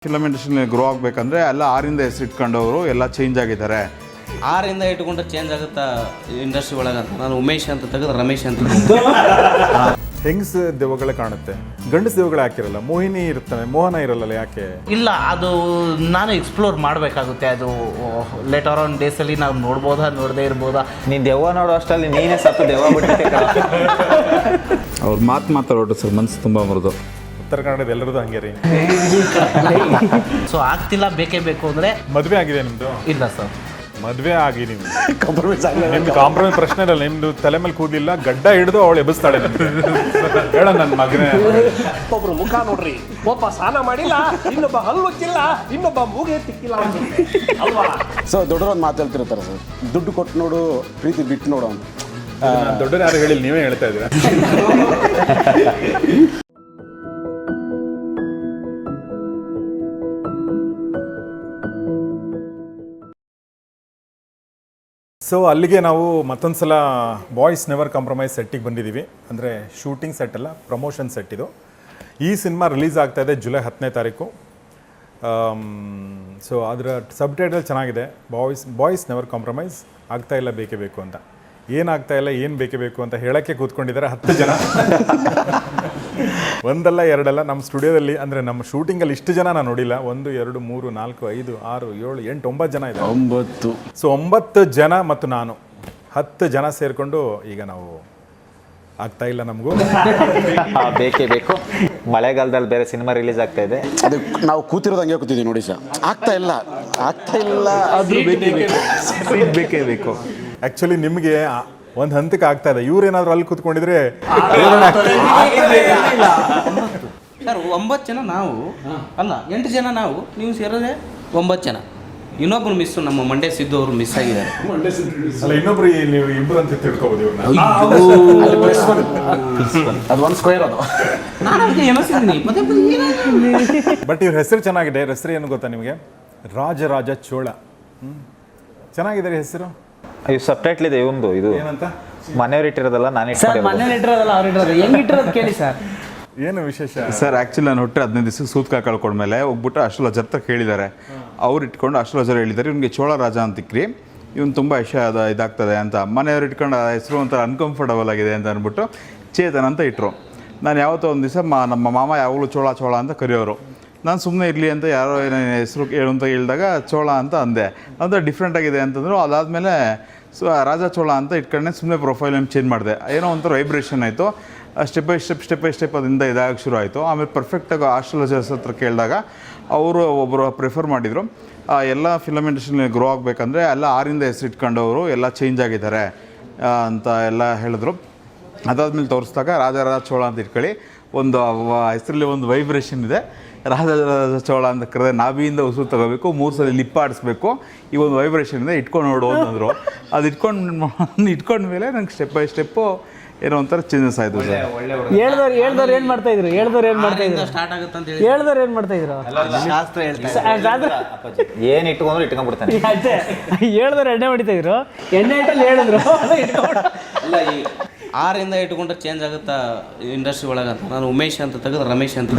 Film ಇಂಡಸ್ಟ್ರಿಯಲ್ಲಿ grow ಆಗಬೇಕಂದ್ರೆ ಎಲ್ಲ ಆರಿಂದ ಹೆಸರು ಇಟ್ಕೊಂಡವರು ಎಲ್ಲ ಚೇಂಜ್ ಆಗಿದ್ದಾರೆ. ಆರಿಂದ ಇಟ್ಕೊಂಡ್ರೆ ಚೇಂಜ್ ಆಗುತ್ತಾ ಇಂಡಸ್ಟ್ರಿ ಒಳಗೆ. ನಾನು ಉಮೇಶ್ ಅಂತ ತೆಗೆದು ರಮೇಶ್ ಅಂತ. ಹೆಂಗಸ ದೆವ್ವಗಳೇ ಕಾಣುತ್ತೆ, ಗಂಡಸ ದೆವ್ವಗಳು ಹಾಕಿರಲ್ಲ. ಮೋಹಿನಿ ಇರ್ತಾನೆ, ಮೋಹನ ಇರಲ್ಲ. ಯಾಕೆ ಇಲ್ಲ, ಅದು ನಾನು ಎಕ್ಸ್ಪ್ಲೋರ್ ಮಾಡಬೇಕಾಗುತ್ತೆ. ಅದು ಲೇಟರ್ ಆನ್ ಡೇಸಲ್ಲಿ ನಾವು ನೋಡ್ಬೋದಾ ನೋಡದೇ ಇರ್ಬೋದಾ. ನೀನು ದೆವ್ವ ನೋಡೋ ಅಷ್ಟರಲ್ಲಿ ನೀನೇ ಸತ್ತು ದೆವ್ವ ಬಿಟ್ಟಿದ್ದೆ. ಅವ್ರ ಮಾತಾಡೋದು ಸರ್ ಮನಸ್ಸು ತುಂಬ ಮರದು. ಉತ್ತರ ಕನ್ನಡದ ಎಲ್ಲರದು ಹಂಗೆ ರೀ. ಸೊ ಆಗ್ತಿಲ್ಲ, ಬೇಕೇ ಬೇಕು ಅಂದರೆ. ಮದುವೆ ಆಗಿದೆ ನಿಮ್ಮದು? ಇಲ್ಲ ಸರ್, ಮದುವೆ ಆಗಿ ನೀವು ನಿಮ್ದು ಕಾಂಪ್ರಮೈಸ್ ಪ್ರಶ್ನೆ ಇರಲ್ಲ. ನಿಮ್ದು ತಲೆ ಮೇಲೆ ಕೂದಲಿಲ್ಲ, ಗಡ್ಡ ಹಿಡಿದು ಅವಳು ಎಬ್ಬಿಸ್ತಾಳೆ. ಹೇಳ ನನ್ನ ಮಗನೇ. ಒಬ್ರು ಮುಖ ನೋಡ್ರಿ, ಒಬ್ಬ ಸ್ನಾನ ಮಾಡಿಲ್ಲ, ಇನ್ನೊಬ್ಬ ಹಲ್ಲು ಹೊಚ್ಚಿಲ್ಲ, ಇನ್ನೊಬ್ಬ ಮೂಗೆ ತಿಕ್ಕಿಲ್ಲ ಅಲ್ವಾ? ಸೊ ದೊಡ್ಡರೊಂದು ಮಾತು ಹೇಳ್ತಿರ್ತಾರೆ ಸರ್, ದುಡ್ಡು ಕೊಟ್ಟು ನೋಡು, ಪ್ರೀತಿ ಬಿಟ್ಟು ನೋಡು ಅಂತ. ದೊಡ್ಡರು ಯಾರು ಹೇಳಿಲ್ಲ, ನೀವೇ ಹೇಳ್ತಾ ಇದ್ದೀರಾ. ಸೊ ಅಲ್ಲಿಗೆ ನಾವು ಮತ್ತೊಂದು ಸಲ ಬಾಯ್ಸ್ ನೆವರ್ ಕಾಂಪ್ರಮೈಸ್ ಸೆಟ್ಟಿಗೆ ಬಂದಿದ್ದೀವಿ. ಅಂದರೆ ಶೂಟಿಂಗ್ ಸೆಟ್ ಅಲ್ಲ, ಪ್ರಮೋಷನ್ ಸೆಟ್ ಇದು. ಈ ಸಿನಿಮಾ ರಿಲೀಸ್ ಆಗ್ತಾ ಇದೆ ಜುಲೈ 10ನೇ ತಾರೀಕು. ಸೊ ಅದರ ಸಬ್ ಟೈಟಲ್ ಚೆನ್ನಾಗಿದೆ, ಬಾಯ್ಸ್ ನೆವರ್ ಕಾಂಪ್ರಮೈಸ್. ಆಗ್ತಾ ಇಲ್ಲ ಬೇಕೇ ಬೇಕು ಅಂತ. ಏನಾಗ್ತಾ ಇಲ್ಲ, ಏನು ಬೇಕೇ ಬೇಕು ಅಂತ ಹೇಳೋಕ್ಕೆ ಕೂತ್ಕೊಂಡಿದ್ದಾರೆ 10 ಜನ. ಒಂದಲ್ಲ ಎರಡಲ್ಲ, ನಮ್ಮ ಸ್ಟುಡಿಯೋದಲ್ಲಿ ಅಂದರೆ ನಮ್ಮ ಶೂಟಿಂಗಲ್ಲಿ ಇಷ್ಟು ಜನ ನಾನು ನೋಡಿಲ್ಲ. 1 2 3 4 5 6 7 8 9 ಜನ ಇದೆ. 9. ಸೊ 9 ಜನ ಮತ್ತು ನಾನು 10 ಜನ ಸೇರಿಕೊಂಡು ಈಗ ನಾವು ಆಗ್ತಾ ಇಲ್ಲ ನಮಗೂ. ಬೇಕೇ ಬೇಕು. ಮಳೆಗಾಲದಲ್ಲಿ ಬೇರೆ ಸಿನಿಮಾ ರಿಲೀಸ್ ಆಗ್ತಾ ಇದೆ. ಅದು ನಾವು ಕೂತಿರೋದು ಹಂಗೆ ಕೂತಿದ್ದೀವಿ ನೋಡಿ ಸರ್. ಆಗ್ತಾ ಇಲ್ಲ ಆದರೂ ಬೇಕೇ ಬೇಕು. ಆ್ಯಕ್ಚುಲಿ ನಿಮಗೆ ಒಂದು ಹಂತಕ್ಕೆ ಆಗ್ತಾ ಇದೆ. ಇವ್ರೇನಾದ್ರು ಅಲ್ಲಿ ಕೂತ್ಕೊಂಡಿದ್ರೆ ಸರ್ 9 ಜನ ನಾವು ಅಲ್ಲ, 8 ಜನ ನಾವು, ನೀವು ಸೇರಿದ್ರೆ 9 ಜನ. ಇನ್ನೊಬ್ಬರು ಮಿಸ್, ನಮ್ಮ ಮಂಡ್ಯ ಸಿದ್ದು ಅವರು ಮಿಸ್ ಆಗಿದ್ದಾರೆ. ಅಲ್ಲ, ಇನ್ನೊಬ್ರು ನೀವು ಇಬ್ಬರು ಅಂತ ತಿಳ್ಕೊಬೋದು ಇವ್ರನ್ನ. ಅದು ಒಂದು ಸ್ಕ್ವೇರ್ ಅದು. ನಾನು ಅದಕ್ಕೆ ಎನಿಸಿದ್ದೀನಿ ಬಟ್ ಇವ್ರ ಹೆಸರು ಚೆನ್ನಾಗಿದೆ. ಹೆಸರು ಏನು ಗೊತ್ತಾ ನಿಮಗೆ? ರಾಜರಾಜ ಚೋಳ. ಚೆನ್ನಾಗಿದೆ ಹೆಸರು. ಇವು ಸಬ್ಟೈಟ್ಲ್ ಇದೆ ಇವಂದು. ಇದು ಏನಂತ? ಮನೆಯವ್ರು ಇಟ್ಟಿರೋದಲ್ಲ, ನಾನು ಸರ್ ಮನೇಲಿ ಇಟ್ಟಿರೋದಲ್ಲ, ಅವ್ರು ಇಟ್ಟಿರೋದು. ಹೆಂಗೆ ಇಟ್ಟಿರೋದು ಕೇಳಿ ಸರ್. ಏನು ವಿಶೇಷ ಸರ್, ಆ್ಯಕ್ಚುಲಿ ನಾನು ಹೊಟ್ಟೆ 15 ದಿವಸಕ್ಕೆ ಸೂತ್ಕ ಕಳ್ಕೊಂಡ್ಮೇಲೆ ಹೋಗ್ಬಿಟ್ಟು ಅಶ್ವಲಜರ್ ಅಂತ ಕೇಳಿದ್ದಾರೆ. ಅವ್ರು ಇಟ್ಕೊಂಡು ಅಶ್ವಲಜರ್ ಹೇಳಿದ್ದಾರೆ, ಇವ್ನಿಗೆ ಚೋಳ ರಾಜ ಅಂತಿಕ್ರಿ, ಇವ್ನು ತುಂಬ ಇದಾಗ್ತದೆ ಅಂತ. ಮನೆಯವ್ರು ಇಟ್ಕೊಂಡು ಆ ಹೆಸರು ಒಂಥರ ಅನ್ಕಂಫರ್ಟಬಲ್ ಆಗಿದೆ ಅಂತ ಅಂದ್ಬಿಟ್ಟು ಚೇತನ್ ಅಂತ ಇಟ್ಟರು. ನಾನು ಯಾವತ್ತೋ ಒಂದು ದಿವಸ ನಮ್ಮ ಮಾಮ ಯಾವಾಗಲೂ ಚೋಳ ಅಂತ ಕರೆಯೋರು. ನಾನು ಸುಮ್ಮನೆ ಇರಲಿ ಅಂತ ಯಾರೋ ಏನೋ ಹೆಸರು ಹೇಳು ಅಂತ ಹೇಳಿದಾಗ ಚೋಳ ಅಂತ ಅಂದೆ. ಅದು ಡಿಫ್ರೆಂಟ್ ಆಗಿದೆ ಅಂತಂದರು. ಅದಾದಮೇಲೆ ರಾಜ ಚೋಳ ಅಂತ ಇಟ್ಕೊಂಡೆ. ಸುಮ್ಮನೆ ಪ್ರೊಫೈಲ್ ಏನು ಚೇಂಜ್ ಮಾಡಿದೆ. ಏನೋ ಒಂಥರ ವೈಬ್ರೇಷನ್ ಆಯಿತು. ಸ್ಟೆಪ್ ಬೈ ಸ್ಟೆಪ್ ಅದರಿಂದ ಇದಾಗಕ್ಕೆ ಶುರು ಆಯಿತು. ಆಮೇಲೆ ಪರ್ಫೆಕ್ಟಾಗಿ ಆಸ್ಟ್ರಾಲಜರ್ಸ್ ಹತ್ರ ಕೇಳಿದಾಗ ಅವರು ಒಬ್ಬರು ಪ್ರಿಫರ್ ಮಾಡಿದರು, ಎಲ್ಲ ಫಿಲಮ್ ಇಂಡಸ್ಟ್ರಿಯಲ್ಲಿ ಗ್ರೋ ಆಗಬೇಕಂದ್ರೆ ಎಲ್ಲ ಆರಿಂದ ಹೆಸರು ಇಟ್ಕೊಂಡವರು ಎಲ್ಲ ಚೇಂಜ್ ಆಗಿದ್ದಾರೆ ಅಂತ ಎಲ್ಲ ಹೇಳಿದ್ರು. ಅದಾದಮೇಲೆ ತೋರಿಸಿದಾಗ ರಾಜರಾಜ ಚೋಳ ಅಂತ ಇಟ್ಕೊಳ್ಳಿ, ಒಂದು ಹೆಸರಲ್ಲಿ ಒಂದು ವೈಬ್ರೇಷನ್ ಇದೆ. ರಾಜರಾಜ ಚೋಳ ಅಂತ ಕರೆದ್ರೆ ನಾಭಿಯಿಂದ ಉಸಿರು ತಗೋಬೇಕು, 3 ಸಲ ಲಿಪ್ ಆಡಿಸ್ಬೇಕು, ಈ ಒಂದು ವೈಬ್ರೇಷನ್ ಇದೆ, ಇಟ್ಕೊಂಡು ನೋಡು ಅಂತಂದರು. ಅದು ಇಟ್ಕೊಂಡ್ಮೇಲೆ ನಂಗೆ ಸ್ಟೆಪ್ ಬೈ ಸ್ಟೆಪ್ಪು ಏನೋ ಒಂಥರ ಚೇಂಜಸ್ ಆಯಿತು ಸರ್. ಹೇಳ್ದವ್ರು ಏನು ಮಾಡ್ತಾ ಇದ್ರು? ಸ್ಟಾರ್ಟ್ ಆಗುತ್ತೆ ಅಂತ ಹೇಳಿ ಹೇಳ್ದವ್ರು ಏನು ಮಾಡ್ತಾ ಇದ್ರು? ಶಾಸ್ತ್ರ ಹೇಳ್ತಾರೆ. ಏನು ಇಟ್ಕೊಂಡ್ರು ಇಟ್ಕೊಂಡ್ಬಿಡ್ತಾನೆ. ಹೇಳ್ದವ್ರು ಎಣ್ಣೆ ಹೊಡಿತಾ ಇದ್ರು, ಎಣ್ಣೆ ಇಟ್ಟಲ್ಲಿ ಹೇಳಿದ್ರು. ಅಲ್ಲ, ಈ ಆರಿಂದ ಇಟ್ಕೊಂಡ್ರೆ ಚೇಂಜ್ ಆಗುತ್ತಾ ಇಂಡಸ್ಟ್ರಿ ಒಳಗೆ. ನಾನು ಉಮೇಶ್ ಅಂತ ತೆಗೆದು ರಮೇಶ್ ಅಂತ.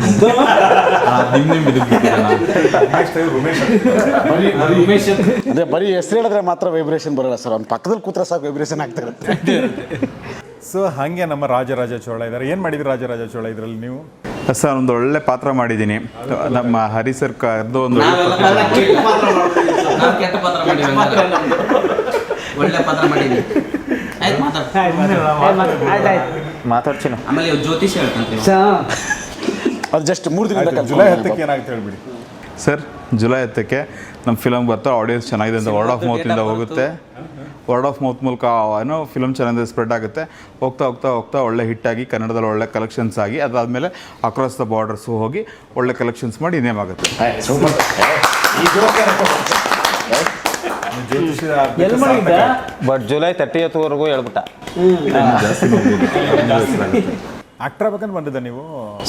ಅದೇ ಬರೀ ಹೆಸರು ಹೇಳಿದ್ರೆ ಮಾತ್ರ ವೈಬ್ರೇಷನ್ ಬರೋಲ್ಲ ಸರ್. ಅವ್ನ ಪಕ್ಕದಲ್ಲಿ ಕೂತ್ರೆ ಸಾಕು ವೈಬ್ರೇಷನ್ ಆಗ್ತಾ ಇರುತ್ತೆ. ಸೊ ಹಾಗೆ ನಮ್ಮ ರಾಜರಾಜ ಚೋಳ ಇದ್ದಾರೆ. ಏನು ಮಾಡಿದ್ರು ರಾಜರಾಜ ಚೋಳ ಇದರಲ್ಲಿ ನೀವು? ಸರ್, ಒಂದು ಒಳ್ಳೆ ಪಾತ್ರ ಮಾಡಿದ್ದೀನಿ. ನಮ್ಮ ಹರಿ ಸರ್ ಕರೆದು ಒಂದು ಕೆಟ್ಟ ಪಾತ್ರ ಮಾಡಿದ್ದೀನಿ, ಒಳ್ಳೆ ಪಾತ್ರ ಮಾಡಿದ್ದೀನಿ. ಮಾತಾಡ್ತೀನಿ. ಆಮೇಲೆ ಜ್ಯೋತಿಷ್ ಹೇಳ್ತಂತೀವಿ. ಅದು ಜಸ್ಟ್ 3 ದಿನದ ಜುಲೈ 10ಕ್ಕೆ ಏನಾಗುತ್ತೆ ಹೇಳ್ಬಿಡಿ ಸರ್. ಜುಲೈ 10ಕ್ಕೆ ನಮ್ಮ ಫಿಲಮ್ ಬರ್ತಾ, ಆಡಿಯನ್ಸ್ ಚೆನ್ನಾಗಿದೆ ಅಂತ ವರ್ಡ್ ಆಫ್ ಮೌತಿಂದ ಹೋಗುತ್ತೆ. ವರ್ಡ್ ಆಫ್ ಮೌತ್ ಮೂಲಕ ಏನೋ ಫಿಲಮ್ ಚೆನ್ನಾಗಿದೆ ಸ್ಪ್ರೆಡ್ ಆಗುತ್ತೆ. ಹೋಗ್ತಾ ಒಳ್ಳೆ ಹಿಟ್ಟಾಗಿ ಕನ್ನಡದಲ್ಲಿ ಒಳ್ಳೆ ಕಲೆಕ್ಷನ್ಸ್ ಆಗಿ, ಅದಾದಮೇಲೆ ಅಕ್ರಾಸ್ ದ ಬಾರ್ಡರ್ಸು ಹೋಗಿ ಒಳ್ಳೆ ಕಲೆಕ್ಷನ್ಸ್ ಮಾಡಿ ನೇಮ್ ಆಗುತ್ತೆ. But July 30th ಹೇಳ್ಬಿಟ್ಟ. ಆಕ್ಟರ್ ಬೇಕಂತ ಬಂದಿದ್ದ ನೀವು?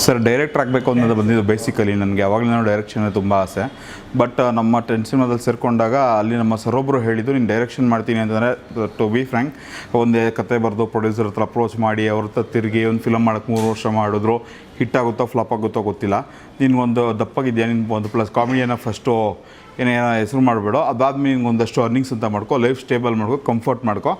ಸರ್ ಡೈರೆಕ್ಟರ್ ಆಗಬೇಕು ಅನ್ನೋದು ಬಂದಿದ್ದು ಬೇಸಿಕಲಿ ನನಗೆ ಯಾವಾಗಲೂ ಡೈರೆಕ್ಷನ್ ತುಂಬ ಆಸೆ. ಬಟ್ ನಮ್ಮ ಸಿನಿಮಾದಲ್ಲಿ ಸೇರಿಕೊಂಡಾಗ ಅಲ್ಲಿ ನಮ್ಮ ಸರೊಬ್ಬರು ಹೇಳಿದ್ದು ನೀನು ಡೈರೆಕ್ಷನ್ ಮಾಡ್ತೀನಿ ಅಂತಂದರೆ ಟು ಬಿ ಫ್ರ್ಯಾಂಕ್ ಒಂದೇ ಕತೆ ಬರೆದು ಪ್ರೊಡ್ಯೂಸರ್ ಹತ್ರ ಅಪ್ರೋಚ್ ಮಾಡಿ ಅವ್ರ ಹತ್ರ ತಿರುಗಿ ಒಂದು ಫಿಲಮ್ ಮಾಡೋಕ್ಕೆ 3 ವರ್ಷ ಮಾಡಿದ್ರು, ಹಿಟ್ ಆಗುತ್ತೋ ಫ್ಲಾಪ್ ಆಗುತ್ತೋ ಗೊತ್ತಿಲ್ಲ. ನಿನ್ಗೊಂದು ದಪ್ಪಾಗಿದೆಯಾ, ನಿನ್ಗೆ ಒಂದು ಪ್ಲಸ್ ಕಾಮಿಡಿಯನ್ನು ಫಸ್ಟು ಏನೋ ಹೆಸರು ಮಾಡಬೇಡ, ಅದಾದ್ಮೇಲೆ ನಿನ್ಗೆ ಒಂದಷ್ಟು ಅರ್ನಿಂಗ್ಸ್ ಅಂತ ಮಾಡ್ಕೊ, ಲೈಫ್ ಸ್ಟೇಬಲ್ ಮಾಡ್ಕೊ, ಕಂಫರ್ಟ್ ಮಾಡ್ಕೊ.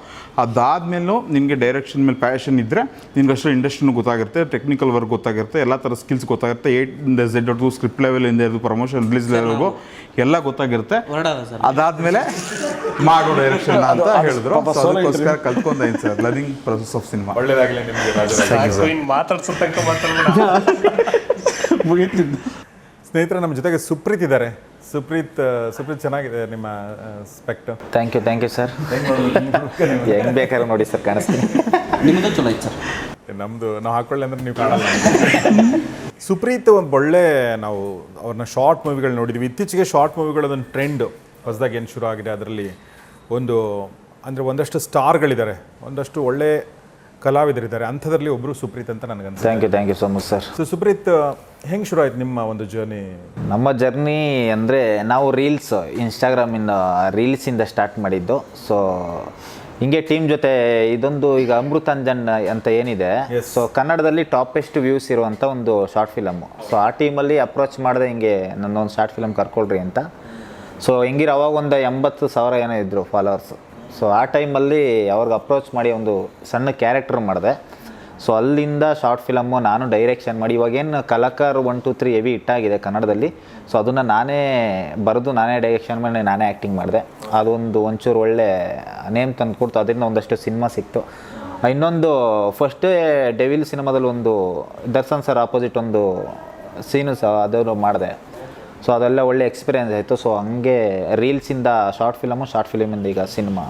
ಅದಾದಮೇಲೂ ನಿನಗೆ ಡೈರೆಕ್ಷನ್ ಮೇಲೆ ಪ್ಯಾಷನ್ ಇದ್ದರೆ ನಿನ್ಗಷ್ಟು ಇಂಡಸ್ಟ್ರಿನೂ ಗೊತ್ತಾಗಿರುತ್ತೆ, ಟೆಕ್ನಿಕಲ್ ವರ್ಕ್ ಗೊತ್ತಾಗಿರುತ್ತೆ, ಎಲ್ಲ ಥರ ಸ್ಕಿಲ್ಸ್ ಗೊತ್ತಾಗಿರುತ್ತೆ. A to Z ಸ್ಕ್ರಿಪ್ಟ್ ಲೆವೆಲಿಂದ ಇದು ಪ್ರಮೋಷನ್ ರಿಲೀಸ್ ಲೆವೆಲ್ಗೂ ಎಲ್ಲ ಗೊತ್ತಾಗಿರುತ್ತೆ. ಅದಾದಮೇಲೆ ಮಾಡೋ ಡೈರೆಕ್ಷನ್ ಅಂತ ಹೇಳಿದ್ರು. ಅದಕ್ಕೋಸ್ಕರ ಕಲ್ತ್ಕೊಂಡೇನು sir, learning process of cinema. ಒಳ್ಳೆಯದಾಗಲಿ ನಿಮಗೆ. ಮಾತಾಡ್ಸೋ ತನಕ ಮಾತಾಡ್ಬೇಡ. ಸ್ನೇಹಿತರೆ, ನಮ್ಮ ಜೊತೆಗೆ ಸುಪ್ರೀತ್ ಇದ್ದಾರೆ. ಸುಪ್ರೀತ್ ಚೆನ್ನಾಗಿದೆ ನಿಮ್ಮ ಸ್ಪೆಕ್ಟ್. Thank you sir. ಹೆಂಗೆ ಬೇಕಾದ್ರೆ ನೋಡಿ ಸರ್, ಕಾಣಿಸ್ತೀನಿ. ನಿಮ್ಮದು ಚಲೋ ಐತೆ ಸರ್. ನಮ್ಮದು ನಾವು ಹಾಕೊಳ್ಳಿ ಅಂದರೆ ನೀವು ಕಾಣಲ್ಲ. ಸುಪ್ರೀತ್ ಒಂದು ಒಳ್ಳೆ, ನಾವು ಅವ್ರನ್ನ ಶಾರ್ಟ್ ಮೂವಿಗಳು ನೋಡಿದ್ವಿ. ಇತ್ತೀಚೆಗೆ ಶಾರ್ಟ್ ಮೂವಿಗಳದೊಂದು ಟ್ರೆಂಡ್ ಹೊಸದಾಗಿ ಏನು ಶುರು ಆಗಿದೆ. ಅದರಲ್ಲಿ ಒಂದಷ್ಟು ಸ್ಟಾರ್ಗಳಿದ್ದಾರೆ, ಒಂದಷ್ಟು ಒಳ್ಳೆ ಕಲಾವಿದರಿದ್ದಾರೆ. ಅಂಥದ್ರಲ್ಲಿ ಒಬ್ಬರು ಸುಪ್ರೀತ್ ಅಂತ ನನಗನ್ಸುತ್ತೆ. Thank you so much sir. So Supreet, ಹೆಂಗೆ ಶುರು ಆಯ್ತು ನಿಮ್ಮ ಒಂದು ಜರ್ನಿ? ನಮ್ಮ ಜರ್ನಿ ಅಂದರೆ ನಾವು ಇನ್ಸ್ಟಾಗ್ರಾಮಿಂದ ರೀಲ್ಸಿಂದ ಸ್ಟಾರ್ಟ್ ಮಾಡಿದ್ದು. ಸೊ ಹಿಂಗೆ ಟೀಮ್ ಜೊತೆ ಇದೊಂದು ಈಗ ಅಮೃತಾಂಜನ್ ಅಂತ ಏನಿದೆ, ಸೊ ಕನ್ನಡದಲ್ಲಿ ಟಾಪೆಸ್ಟ್ ವ್ಯೂಸ್ ಇರುವಂಥ ಒಂದು ಶಾರ್ಟ್ ಫಿಲಮ್ಮು. ಸೊ ಆ ಟೀಮಲ್ಲಿ ಅಪ್ರೋಚ್ ಮಾಡಿದೆ, ಹಿಂಗೆ ನನ್ನೊಂದು ಶಾರ್ಟ್ ಫಿಲಮ್ ಕರ್ಕೊಳ್ರಿ ಅಂತ. ಸೊ ಹೆಂಗಿರೋ ಅವಾಗ ಒಂದು 80,000 ಏನೋ ಇದ್ದರು ಫಾಲೋವರ್ಸು. ಸೊ ಆ ಟೈಮಲ್ಲಿ ಅವ್ರಿಗೆ ಅಪ್ರೋಚ್ ಮಾಡಿ ಒಂದು ಸಣ್ಣ ಕ್ಯಾರೆಕ್ಟರ್ ಮಾಡಿದೆ. ಸೊ ಅಲ್ಲಿಂದ ಶಾರ್ಟ್ ಫಿಲಮ್ಮು ನಾನು ಡೈರೆಕ್ಷನ್ ಮಾಡಿ, ಇವಾಗೇನು ಕಲಾಕಾರ 1, 2, 3 ಹೆವಿ ಹಿಟ್ಟಾಗಿದೆ ಕನ್ನಡದಲ್ಲಿ. ಸೊ ಅದನ್ನು ನಾನೇ ಬರೆದು ನಾನೇ ಡೈರೆಕ್ಷನ್ ಮಾಡಿ ನಾನೇ ಆ್ಯಕ್ಟಿಂಗ್ ಮಾಡಿದೆ. ಅದೊಂದು ಒಂಚೂರು ಒಳ್ಳೆ ನೇಮ್ ತಂದು ಕೊಡ್ತು. ಅದರಿಂದ ಒಂದಷ್ಟು ಸಿನಿಮಾ ಸಿಕ್ತು. ಇನ್ನೊಂದು ಫಸ್ಟೇ ಡೆವಿಲ್ ಸಿನಿಮಾದಲ್ಲಿ ಒಂದು ದರ್ಶನ್ ಸರ್ ಆಪೋಸಿಟ್ ಒಂದು ಸೀನು ಸಹ ಅದನ್ನು ಮಾಡಿದೆ. ಸೊ ಅದೆಲ್ಲ ಒಳ್ಳೆ ಎಕ್ಸ್ಪೀರಿಯೆನ್ಸ್ ಆಯಿತು. ಸೊ ಹಂಗೆ ರೀಲ್ಸಿಂದ ಶಾರ್ಟ್ ಫಿಲಮಿಂದ ಈಗ ಸಿನಿಮಾ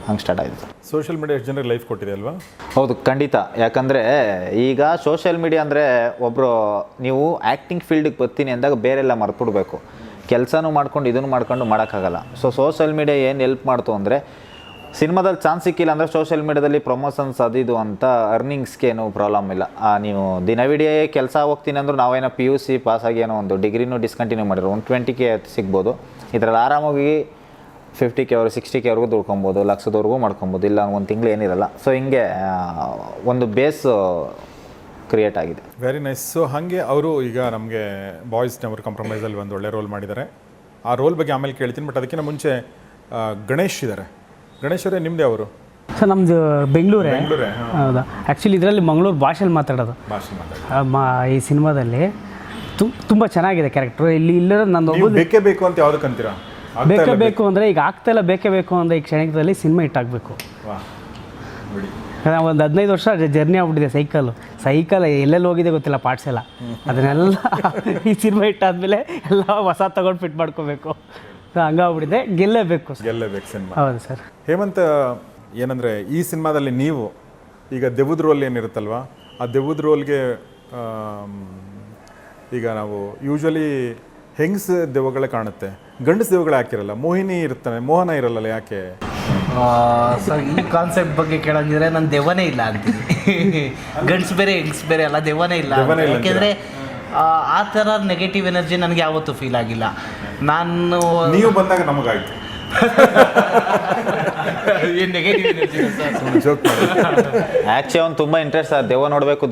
ಹಂಗೆ ಸ್ಟಾರ್ಟ್ ಆಯಿತು. ಸೋಷಿಯಲ್ ಮೀಡಿಯಾ ಎಷ್ಟು ಜನರಿಗೆ ಲೈಫ್ ಕೊಟ್ಟಿದೆ ಅಲ್ವಾ? ಹೌದು, ಖಂಡಿತ. ಯಾಕಂದರೆ ಈಗ ಸೋಷಿಯಲ್ ಮೀಡಿಯಾ ಅಂದರೆ ಒಬ್ಬರು ನೀವು ಆ್ಯಕ್ಟಿಂಗ್ ಫೀಲ್ಡಿಗೆ ಬರ್ತೀನಿ ಅಂದಾಗ ಬೇರೆಲ್ಲ ಮರ್ತ್ಬಿಡ್ಬೇಕು. ಕೆಲಸನೂ ಮಾಡ್ಕೊಂಡು ಇದನ್ನು ಮಾಡ್ಕೊಂಡು ಮಾಡೋಕ್ಕಾಗಲ್ಲ. ಸೊ ಸೋಷಿಯಲ್ ಮೀಡಿಯಾ ಏನು ಹೆಲ್ಪ್ ಮಾಡ್ತು ಅಂದರೆ, ಸಿನಿಮಾದಲ್ಲಿ ಚಾನ್ಸ್ ಸಿಕ್ಕಿಲ್ಲ ಅಂದರೆ ಸೋಷಿಯಲ್ ಮೀಡಿಯಾದಲ್ಲಿ ಪ್ರಮೋಷನ್ಸ್ ಅದಿದು ಅಂತ ಅರ್ನಿಂಗ್ಸ್ಗೆ ಏನೂ ಪ್ರಾಬ್ಲಮ್ ಇಲ್ಲ. ನೀವು ದಿನವಿಡೀ ಕೆಲಸ ಹೋಗ್ತೀನಿ ಅಂದರೂ ನಾವೇನೋ PUC ಪಾಸಾಗಿ ಏನೋ ಒಂದು ಡಿಗ್ರಿನೂ ಡಿಸ್ಕಂಟಿನ್ಯೂ ಮಾಡಿರೋ 120K ಸಿಗ್ಬೋದು. ಇದರಲ್ಲಿ ಆರಾಮಾಗಿ 50K 60K ದುಡ್ಕೊಬೋದು, ಲಕ್ಷದವರೆಗೂ ಮಾಡ್ಕೊಬೋದು. ಇಲ್ಲ ಒಂದು ತಿಂಗಳು ಏನಿರಲ್ಲ. ಸೊ ಹಿಂಗೆ ಒಂದು ಬೇಸ್ ಕ್ರಿಯೇಟ್ ಆಗಿದೆ. Very nice. ಸೊ ಹಾಗೆ ಅವರು ಈಗ ನಮಗೆ ಬಾಯ್ಸ್ ನೆವರ್ ಕಾಂಪ್ರಮೈಸಲ್ಲಿ ಒಂದು ಒಳ್ಳೆ ರೋಲ್ ಮಾಡಿದ್ದಾರೆ. ಆ ರೋಲ್ ಬಗ್ಗೆ ಆಮೇಲೆ ಕೇಳ್ತೀನಿ. ಬಟ್ ಅದಕ್ಕಿಂತ ಮುಂಚೆ ಗಣೇಶ್ ಇದ್ದಾರೆ. ಗಣೇಶ್ ಅವರೇ, ನಿಮ್ಮದೇ ಅವರು? ಸರ್ ನಮ್ಮದು ಬೆಂಗಳೂರೇ. ಹೌದಾ? ಆ್ಯಕ್ಚುಲಿ ಇದರಲ್ಲಿ ಮಂಗಳೂರು ಭಾಷೆಯಲ್ಲಿ ಮಾತಾಡೋದು ಈ ಸಿನಿಮಾದಲ್ಲಿ. ತುಂಬ ಚೆನ್ನಾಗಿದೆ ಕ್ಯಾರೆಕ್ಟ್ರು. ಇಲ್ಲರ ನಂದು ಬೇಕೇ ಬೇಕು ಅಂತ ಯಾವುದಕ್ಕೆ ಅಂತೀರಾ? ಬೇಕೇ ಬೇಕು ಅಂದರೆ ಈಗ ಆಗ್ತಾಯಿಲ್ಲ. ಬೇಕೇ ಬೇಕು ಅಂದರೆ ಈ ಕ್ಷಣಿಕದಲ್ಲಿ ಸಿನಿಮಾ ಹಿಟ್ಟಾಗಬೇಕು. ಒಂದು 15 ವರ್ಷ ಜರ್ನಿ ಆಗ್ಬಿಟ್ಟಿದೆ. ಸೈಕಲ್ ಎಲ್ಲೆಲ್ಲಿ ಹೋಗಿದೆ ಗೊತ್ತಿಲ್ಲ, ಪಾರ್ಟ್ಸ್ ಎಲ್ಲ. ಅದನ್ನೆಲ್ಲ ಈ ಸಿನಿಮಾ ಹಿಟ್ಟಾದ್ಮೇಲೆ ಎಲ್ಲ ಹೊಸ ತಗೊಂಡು ಫಿಟ್ ಮಾಡ್ಕೋಬೇಕು. ಹಂಗಾಗ್ಬಿಟ್ಟಿದೆ. ಗೆಲ್ಲೇಬೇಕು ಸಿನಿಮಾ. ಹೌದು ಸರ್. ಹೇಮಂತ್, ಏನಂದರೆ ಈ ಸಿನಿಮಾದಲ್ಲಿ ನೀವು ಈಗ ದೆವ್ವದ ರೋಲ್ ಏನಿರುತ್ತಲ್ವ, ಆ ದೆವ್ವದ ರೋಲ್ಗೆ ಈಗ ನಾವು ಯೂಶ್ವಲಿ ಹೆಂಗಸ್ ದೆವ್ವಗಳೇ ಕಾಣುತ್ತೆ, ಗಂಡಸ ದೆವ್ವಗಳು ಯಾಕಿರಲ್ಲ? ಮೋಹಿನಿ ಇರ್ತಾನೆ, ಮೋಹನ ಇರಲ್ಲ, ಯಾಕೆ? ಸರ್ ಈ ಕಾನ್ಸೆಪ್ಟ್ ಬಗ್ಗೆ ಕೇಳಂಗಿದ್ರೆ ನಾನು ದೆವ್ವನೇ ಇಲ್ಲ ಅಂತೀನಿ. ಗಂಡ್ಸ್ ಬೇರೆ ಹೆಂಗ್ಸ್ ಬೇರೆ ಅಲ್ಲ, ದೆವ್ವನೇ ಇಲ್ಲ. ಯಾಕೆಂದರೆ ಆ ಥರ ನೆಗೆಟಿವ್ ಎನರ್ಜಿ ನನಗೆ ಯಾವತ್ತೂ ಫೀಲ್ ಆಗಿಲ್ಲ. ನೀವು ಬಂದಾಗ ನಮಗಾಯ್ತು. ಏನು ನೆಗೆಟಿವ್ ಎನರ್ಜಿ ಆ್ಯಕ್ಚುಲಿ ಅವ್ನು ತುಂಬ ಇಂಟ್ರೆಸ್ಟ್ ಸರ್, ದೆವ್ವ ನೋಡಬೇಕು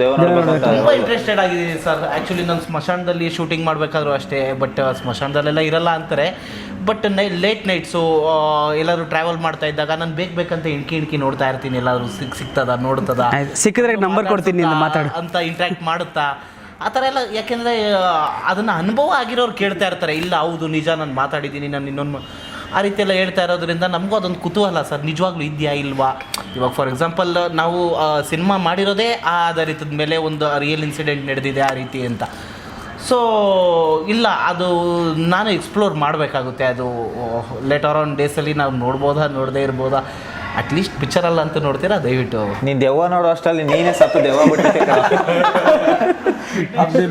ತುಂಬ ಇಂಟ್ರೆಸ್ಟೆಡ್ ಆಗಿದ್ದೀನಿ ಸರ್. ಆ್ಯಕ್ಚುಲಿ ನಾನು ಸ್ಮಶಾನದಲ್ಲಿ ಶೂಟಿಂಗ್ ಮಾಡಬೇಕಾದ್ರೂ ಅಷ್ಟೇ. ಬಟ್ ಸ್ಮಶಾನದಲ್ಲೆಲ್ಲ ಇರಲ್ಲ ಅಂತಾರೆ. ಬಟ್ ಲೇಟ್ ನೈಟ್ಸು ಎಲ್ಲರೂ ಟ್ರಾವೆಲ್ ಮಾಡ್ತಾ ಇದ್ದಾಗ ನಾನು ಬೇಕಂತ ಇಣ್ಕಿ ನೋಡ್ತಾ ಇರ್ತೀನಿ. ಎಲ್ಲಾದರೂ ಸಿಗ್ತದ ನೋಡ್ತದ, ಸಿಕ್ಕಿದ್ರೆ ನಂಬರ್ ಕೊಡ್ತೀನಿ ಅಂತ ಇಂಟ್ರ್ಯಾಕ್ಟ್ ಮಾಡುತ್ತಾ ಆ ಥರ ಎಲ್ಲ. ಯಾಕೆಂದರೆ ಅದನ್ನು ಅನುಭವ ಆಗಿರೋರು ಕೇಳ್ತಾ ಇರ್ತಾರೆ. ಇಲ್ಲ ಹೌದು ನಿಜ, ನಾನು ಮಾತಾಡಿದ್ದೀನಿ, ನಾನು ಇನ್ನೊಂದು ಆ ರೀತಿ ಎಲ್ಲ ಹೇಳ್ತಾ ಇರೋದ್ರಿಂದ ನಮಗೂ ಅದೊಂದು ಕುತೂಹಲ ಸರ್, ನಿಜವಾಗ್ಲೂ ಇದೆಯಾ ಇಲ್ವಾ. ಇವಾಗ ಫಾರ್ ಎಕ್ಸಾಂಪಲ್ ನಾವು ಸಿನಿಮಾ ಮಾಡಿರೋದೇ ಆಧಾರಿತದ ಮೇಲೆ ಒಂದು ರಿಯಲ್ ಇನ್ಸಿಡೆಂಟ್ ನಡೆದಿದೆ ಆ ರೀತಿ ಅಂತ. ಸೊ ಇಲ್ಲ, ಅದು ನಾನು ಎಕ್ಸ್ಪ್ಲೋರ್ ಮಾಡಬೇಕಾಗುತ್ತೆ. ಅದು ಲೇಟರ್ ಆನ್ ಡೇಸಲ್ಲಿ ನಾವು ನೋಡದೇ ಇರ್ಬೋದಾ. ಅಟ್ಲೀಸ್ಟ್ ಪಿಕ್ಚರಲ್ಲ ಅಂತ ನೋಡ್ತೀರಾ, ದಯವಿಟ್ಟು. ನೀನು ದೆವ್ವ ನೋಡೋ ಅಷ್ಟರಲ್ಲಿ ನೀನೇ ಸತ್ತು ದೆವ್ವ ಬಿಟ್ಟಿದ್ದೆ.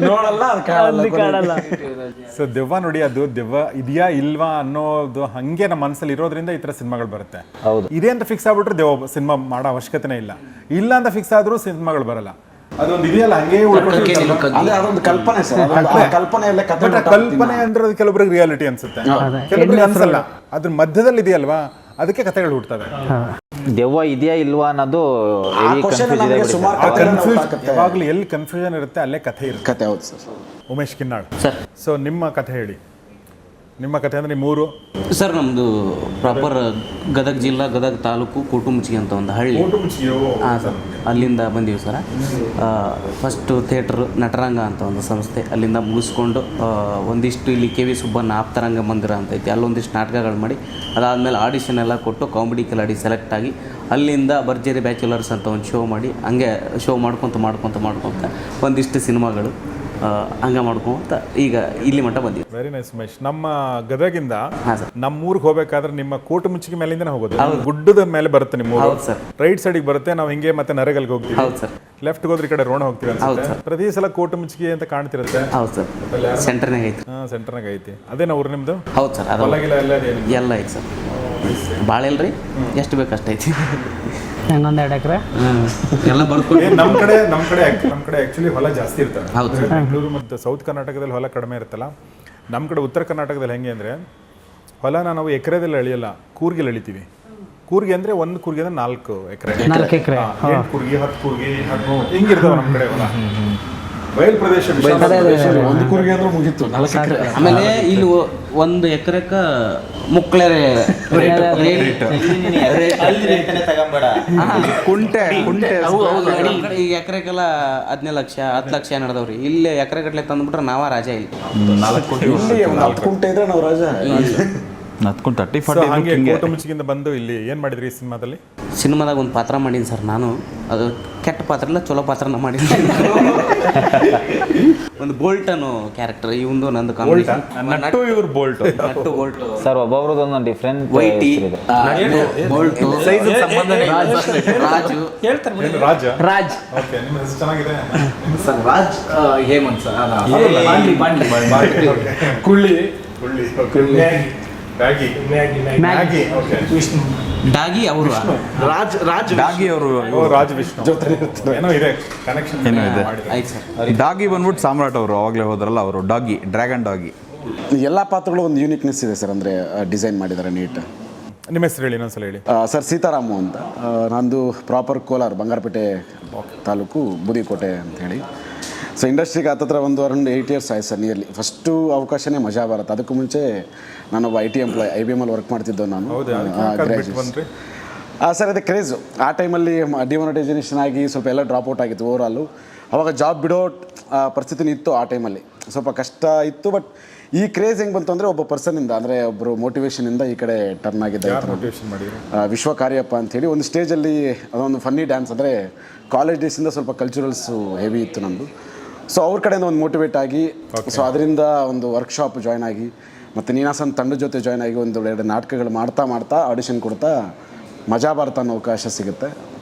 ನೋಡಲ್ಲ, ಕಾಣಲ್ಲ. ಸೊ ದೆವ್ವ ನೋಡಿ, ಅದು ದೆವ್ವ ಇದೆಯಾ ಇಲ್ವಾ ಅನ್ನೋದು ಹಂಗೆ ನಮ್ಮ ಮನಸ್ಸಲ್ಲಿ ಇರೋದ್ರಿಂದ ಈ ಥರ ಸಿನಿಮಾಗಳು ಬರುತ್ತೆ. ಹೌದು, ಇದೆ ಅಂತ ಫಿಕ್ಸ್ ಆಗ್ಬಿಟ್ರೆ ದೆವ್ವ ಸಿನಿಮಾ ಮಾಡೋ ಅವಶ್ಯಕತೆನೇ ಇಲ್ಲ. ಇಲ್ಲ ಅಂತ ಫಿಕ್ಸ್ ಆದರೂ ಸಿನಿಮಾಗಳು ಬರಲ್ಲ. ಅದೊಂದು ಇದೆಯಲ್ಲ ಹಂಗೆ ಅಂದ್ರೆ ಅದೊಂದು ಕಲ್ಪನೆ ಸರ್, ಆ ಕಲ್ಪನೆಯಲ್ಲೇ ಕಥೆ ಕಲ್ಪನೆ ಅಂದ್ರೆ ಅದು ಕೆಲವೊಬ್ಬರಿಗೆ ರಿಯಾಲಿಟಿ ಅನ್ಸುತ್ತೆ, ಕೆಲವೊಬ್ಬರಿಗೆ ಅನ್ಸಲ್ಲ. ಅದ್ರ ಮಧ್ಯದಲ್ಲಿ ಇದೆಯಲ್ವಾ, ಅದಕ್ಕೆ ಕಥೆಗಳು ಹುಡ್ತವೆ. ದೆವ್ವ ಇದೆಯಾ ಇಲ್ವಾ ಅನ್ನೋದು ಹೆವಿ ಕನ್ಫ್ಯೂಸ್ ಇದೆ. ಸುಮಾರು ಯಾವಾಗಲೂ ಎಲ್ಲಿ ಕನ್ಫ್ಯೂಷನ್ ಇರುತ್ತೆ ಅಲ್ಲೇ ಕಥೆ ಇರುತ್ತೆ. ಕಥೆ. ಹೌದು sir. Umesh Kinnal sir. So ನಿಮ್ಮ ಕಥೆ ಹೇಳಿ. ನಿಮ್ಮ ಕಥೆ ಅಂದರೆ ನಿಮ್ಮೂರು? ಸರ್ ನಮ್ಮದು ಪ್ರಾಪರ್ ಗದಗ ಜಿಲ್ಲಾ, ಗದಗ ತಾಲೂಕು, ಕೋಟುಮುಚಿ ಅಂತ ಒಂದು ಹಳ್ಳಿ. ಹಾಂ ಸರ್, ಅಲ್ಲಿಂದ ಬಂದೀವಿ ಸರ್. ಫಸ್ಟು ಥಿಯೇಟ್ರ್ ನಟರಂಗ ಅಂತ ಒಂದು ಸಂಸ್ಥೆ, ಅಲ್ಲಿಂದ ಮುಗಿಸ್ಕೊಂಡು ಒಂದಿಷ್ಟು ಇಲ್ಲಿ ಕೆ ವಿ ಸುಬ್ಬಣ್ಣ ಆಪ್ತರಂಗ ಮಂದಿರ ಅಂತ ಐತಿ, ಅಲ್ಲೊಂದಿಷ್ಟು ನಾಟಕಗಳು ಮಾಡಿ ಅದಾದಮೇಲೆ ಆಡಿಷನ್ ಎಲ್ಲ ಕೊಟ್ಟು ಕಾಮಿಡಿ ಕಿಲಾಡಿ ಸೆಲೆಕ್ಟ್ ಆಗಿ ಅಲ್ಲಿಂದ ಭರ್ಜರಿ ಬ್ಯಾಚುಲರ್ಸ್ ಅಂತ ಒಂದು ಶೋ ಮಾಡಿ ಹಂಗೆ ಶೋ ಮಾಡ್ಕೊತ ಒಂದಿಷ್ಟು ಸಿನಿಮಾಗಳು ಹಂಗೆ ಮಾಡ್ಕೊಂತ ಈಗ ಇಲ್ಲಿ ಮಟ್ಟ ಬಂದಿವಿ. Very nice Umesh. ನಮ್ಮ ಗದಗಿಂದ ಹಾಂ ಸರ್, ನಮ್ಮ ಊರಿಗೆ ಹೋಗ್ಬೇಕಾದ್ರೆ ನಿಮ್ಮ ಕೋಟುಮುಚ್ಚಿಗೆ ಮೇಲಿಂದನೇ ಹೋಗೋದು, ಗುಡ್ಡದ ಮೇಲೆ ಬರುತ್ತೆ ನಿಮ್ಮ ಊರು. ಹೌದು ಸರ್. ರೈಟ್ ಸೈಡಿಗೆ ಬರುತ್ತೆ, ನಾವು ಹಿಂಗೆ ಮತ್ತೆ ನರಗಲ್ಗೆ ಹೋಗ್ತೀವಿ. ಹೌದು ಸರ್. ಲೆಫ್ಟ್ ಹೋದ್ರೆ ಈ ಕಡೆ ರೋಣ ಹೋಗ್ತೀವಿ ಅನ್ಸುತ್ತೆ. ಪ್ರತಿ ಸಲ ಕೋಟುಮುಚ್ಚಿಗೆ ಅಂತ ಕಾಣ್ತಿರುತ್ತೆ. ಹೌದು ಸರ್, ಸೆಂಟರ್ನಾಗ ಐತಿ. ಹಾಂ, ಸೆಂಟರ್ನಾಗ ಐತಿ. ಅದೇನಾ ಊರು ನಿಮ್ಮದು? ಹೌದು ಸರ್, ಅದು ಎಲ್ಲ ಐತಿ ಸರ್. ಭಾಳ ಇಲ್ರಿ, ಎಷ್ಟು ಬೇಕು ಅಷ್ಟೈತಿ. ಇನ್ನೊಂದು 2 ಎಕರೆ ಎಲ್ಲ ಬರ್ಕೊಂಡು ನಮ್ಮ ಕಡೆ ಆ್ಯಕ್ಚುಲಿ ಹೊಲ ಜಾಸ್ತಿ ಇರ್ತವೆ. ಹೌದು ಸರ್. ಬೆಂಗಳೂರು ಮತ್ತು ಸೌತ್ ಕರ್ನಾಟಕದಲ್ಲಿ ಹೊಲ ಕಡಿಮೆ ಇರುತ್ತಲ್ಲ. ನಮ್ಮ ಕಡೆ ಉತ್ತರ ಕರ್ನಾಟಕದಲ್ಲಿ ಹೆಂಗೆ ಅಂದರೆ ಹೊಲನ ನಾವು ಎಕರೆದಲ್ಲಿ ಎಳೆಯಲ್ಲ, ಕೂರ್ಗೆಲ್ಲಿ ಎಳಿತೀವಿ. ಕೂರ್ಗೆ ಅಂದರೆ ಒಂದು ಕೂರ್ಗೆ ಅಂದರೆ 4 ಎಕರೆ, 4 ಎಕರೆ, 8 ಕೂರ್ಗೆ, 10 ಕೂರ್ಗೆ, ಹಿಂಗಿರ್ತಾವೆ ನಮ್ಮ ಕಡೆ ಹೊಲ. ಬಯಲು ಪ್ರದೇಶ, ಒಂದು ಕೂರ್ಗೆ ಅಂದ್ರೆ ಮುಗೀತು 4 ಎಕರೆ. ಆಮೇಲೆ ಇಲ್ಲಿ 1 ಎಕರೆಕ ಮುಕ್ಳೆ ಕುಂಟೆ ಈಗ ಎಕರೆಗೆಲ್ಲ 15 ಲಕ್ಷ 10 ಲಕ್ಷ ನಡೆದವ್ರಿ. ಇಲ್ಲಿ ಎಕರೆ ಗಟ್ಟಲೆ ತಂದ್ಬಿಟ್ರೆ ನಾವ ರಾಜ ಇಲ್ಲಿ. 4 ಕೋಟಿ ಇಲ್ಲಿ 4 ಕುಂಟೆ ಇದ್ರೆ ನಾವು ರಾಜ. ಹತ್ಕೊಂಡು 30 So, 40 ಹಾಗೆ ಕೋಟುಮುಚ್ಚಿಗಿಂದ ಬಂದು ಇಲ್ಲಿ ಏನು ಮಾಡಿದ್ರಿ ಈ ಸಿನಿಮಾದಲ್ಲಿ? ಸಿನಿಮಾದಾಗ ಒಂದು ಪಾತ್ರ ಮಾಡೀನಿ ಸರ್ ನಾನು. ಅದು ಕೆಟ್ಟ ಪಾತ್ರ ಇಲ್ಲ, ಚಲೋ ಪಾತ್ರನ ಮಾಡಿದ್ದೀನಿ. ಒಂದು ಬೋಲ್ಟನು ಕ್ಯಾರೆಕ್ಟರ್ ಇವಂದು ನಂದು ಕಾಂಬಿನೇಷನ್. ನಟ್ಟು ಇವ್ರು ಬೋಲ್ಟ್. ನಟ್ಟು ಬೋಲ್ಟ್ ಸರ್, ಒಬ್ಬೊಬ್ರದೊಂದು ಡಿಫ್ರೆಂಟ್ ವೈಟಿ ಬೋಲ್ಟು ರಾಜು ರಾಜ. ರಾಜ್. ಓಕೆ, ನಿಮ್ಮ ಹೆಸರು ಚೆನ್ನಾಗಿದೆ. Sir Raj Hemanth sir. ಕುಳ್ಳಿ. ಮ್ಯಾಗಿ. ಓಕೆ. ಡಾಗಿ ಅವರು ಡಾಗಿ ಅವರು ರಾಜ್ ವಿಷ್ಣು ಏನೋ ಇದೆ ಕನೆಕ್ಷನ್. ಏನೋ ಇದೆ. ಆಯ್ತು ಸರ್. ಡಾಗಿ ಬಂದ್ಬಿಟ್ಟು ಸಾಮ್ರಾಟ್ ಅವರು ಅವಾಗಲೇ ಹೋದ್ರಲ್ಲ, ಅವರು ಡಾಗಿ, ಡ್ರ್ಯಾಗನ್ ಡಾಗಿ. ಎಲ್ಲ ಪಾತ್ರಗಳು ಒಂದು ಯೂನಿಕ್ನೆಸ್ ಇದೆ ಸರ್, ಅಂದರೆ ಡಿಸೈನ್ ಮಾಡಿದ್ದಾರೆ ನೀಟ್. ನಿಮ್ಮ ಹೆಸರು ಹೇಳಿ, ಇನ್ನೊಂದ್ಸಲ ಹೇಳಿ. ಸರ್ ಸೀತಾರಾಮು ಅಂತ. ನಂದು ಪ್ರಾಪರ್ ಕೋಲಾರ, ಬಂಗಾರಪೇಟೆ ತಾಲೂಕು, ಬೂದಿಕೋಟೆ ಅಂತ ಹೇಳಿ. ಸೊ ಇಂಡಸ್ಟ್ರಿಗೆ ಹತ್ತತ್ರ ಒಂದು ಅರೌಂಡ್ 8 ಇಯರ್ಸ್ ಆಯ್ತು ಸರ್, ನಿಯರ್ಲಿ. ಫಸ್ಟು ಅವಕಾಶನೇ ಮಜಾ ಭಾರತ್. ಅದಕ್ಕೂ ಮುಂಚೆ ನಾನೊಬ್ಬ IT ಎಂಪ್ಲಾಯ್, IBM ಅಲ್ಲಿ ವರ್ಕ್ ಮಾಡ್ತಿದ್ದೋ ನಾನು. ಸರ್ ಅದೇ ಕ್ರೇಜು. ಆ ಟೈಮಲ್ಲಿ ಡಿಮಾನಿಟೈಸೇಷನ್ ಆಗಿ ಸ್ವಲ್ಪ ಎಲ್ಲ ಡ್ರಾಪ್ ಔಟ್ ಆಗಿತ್ತು ಓವರಾಲು. ಅವಾಗ ಜಾಬ್ ಬಿಡೋ ಪರಿಸ್ಥಿತಿನೂ ಇತ್ತು ಆ ಟೈಮಲ್ಲಿ, ಸ್ವಲ್ಪ ಕಷ್ಟ ಇತ್ತು. ಬಟ್ ಈ ಕ್ರೇಜ್ ಹೆಂಗೆ ಬಂತು ಅಂದರೆ ಒಬ್ಬ ಪರ್ಸನಿಂದ, ಅಂದರೆ ಒಬ್ಬರು ಮೋಟಿವೇಶನಿಂದ ಈ ಕಡೆ ಟರ್ನ್ ಆಗಿದ್ದ. ವಿಶ್ವ ಕಾರ್ಯಪ್ಪ ಅಂಥೇಳಿ ಒಂದು ಸ್ಟೇಜಲ್ಲಿ ಅದೊಂದು ಫನ್ನಿ ಡ್ಯಾನ್ಸ್, ಅಂದರೆ ಕಾಲೇಜ್ ಡೇಸಿಂದ ಸ್ವಲ್ಪ ಕಲ್ಚರಲ್ಸು ಹೆವಿ ಇತ್ತು ನಮ್ಮದು. ಸೊ ಅವ್ರ ಕಡೆಯಿಂದ ಒಂದು ಮೋಟಿವೇಟ್ ಆಗಿ, ಸೊ ಅದರಿಂದ ಒಂದು ವರ್ಕ್ಶಾಪ್ ಜಾಯ್ನ್ ಆಗಿ, ಮತ್ತು ನೀನಾಸನ್ ತಂಡದ ಜೊತೆ ಜಾಯ್ನ್ ಆಗಿ 1-2 ನಾಟಕಗಳು ಮಾಡ್ತಾ ಆಡಿಷನ್ ಕೊಡ್ತಾ ಮಜಾ ಭಾರತ ಅನ್ನೋ ಅವಕಾಶ ಸಿಗುತ್ತೆ.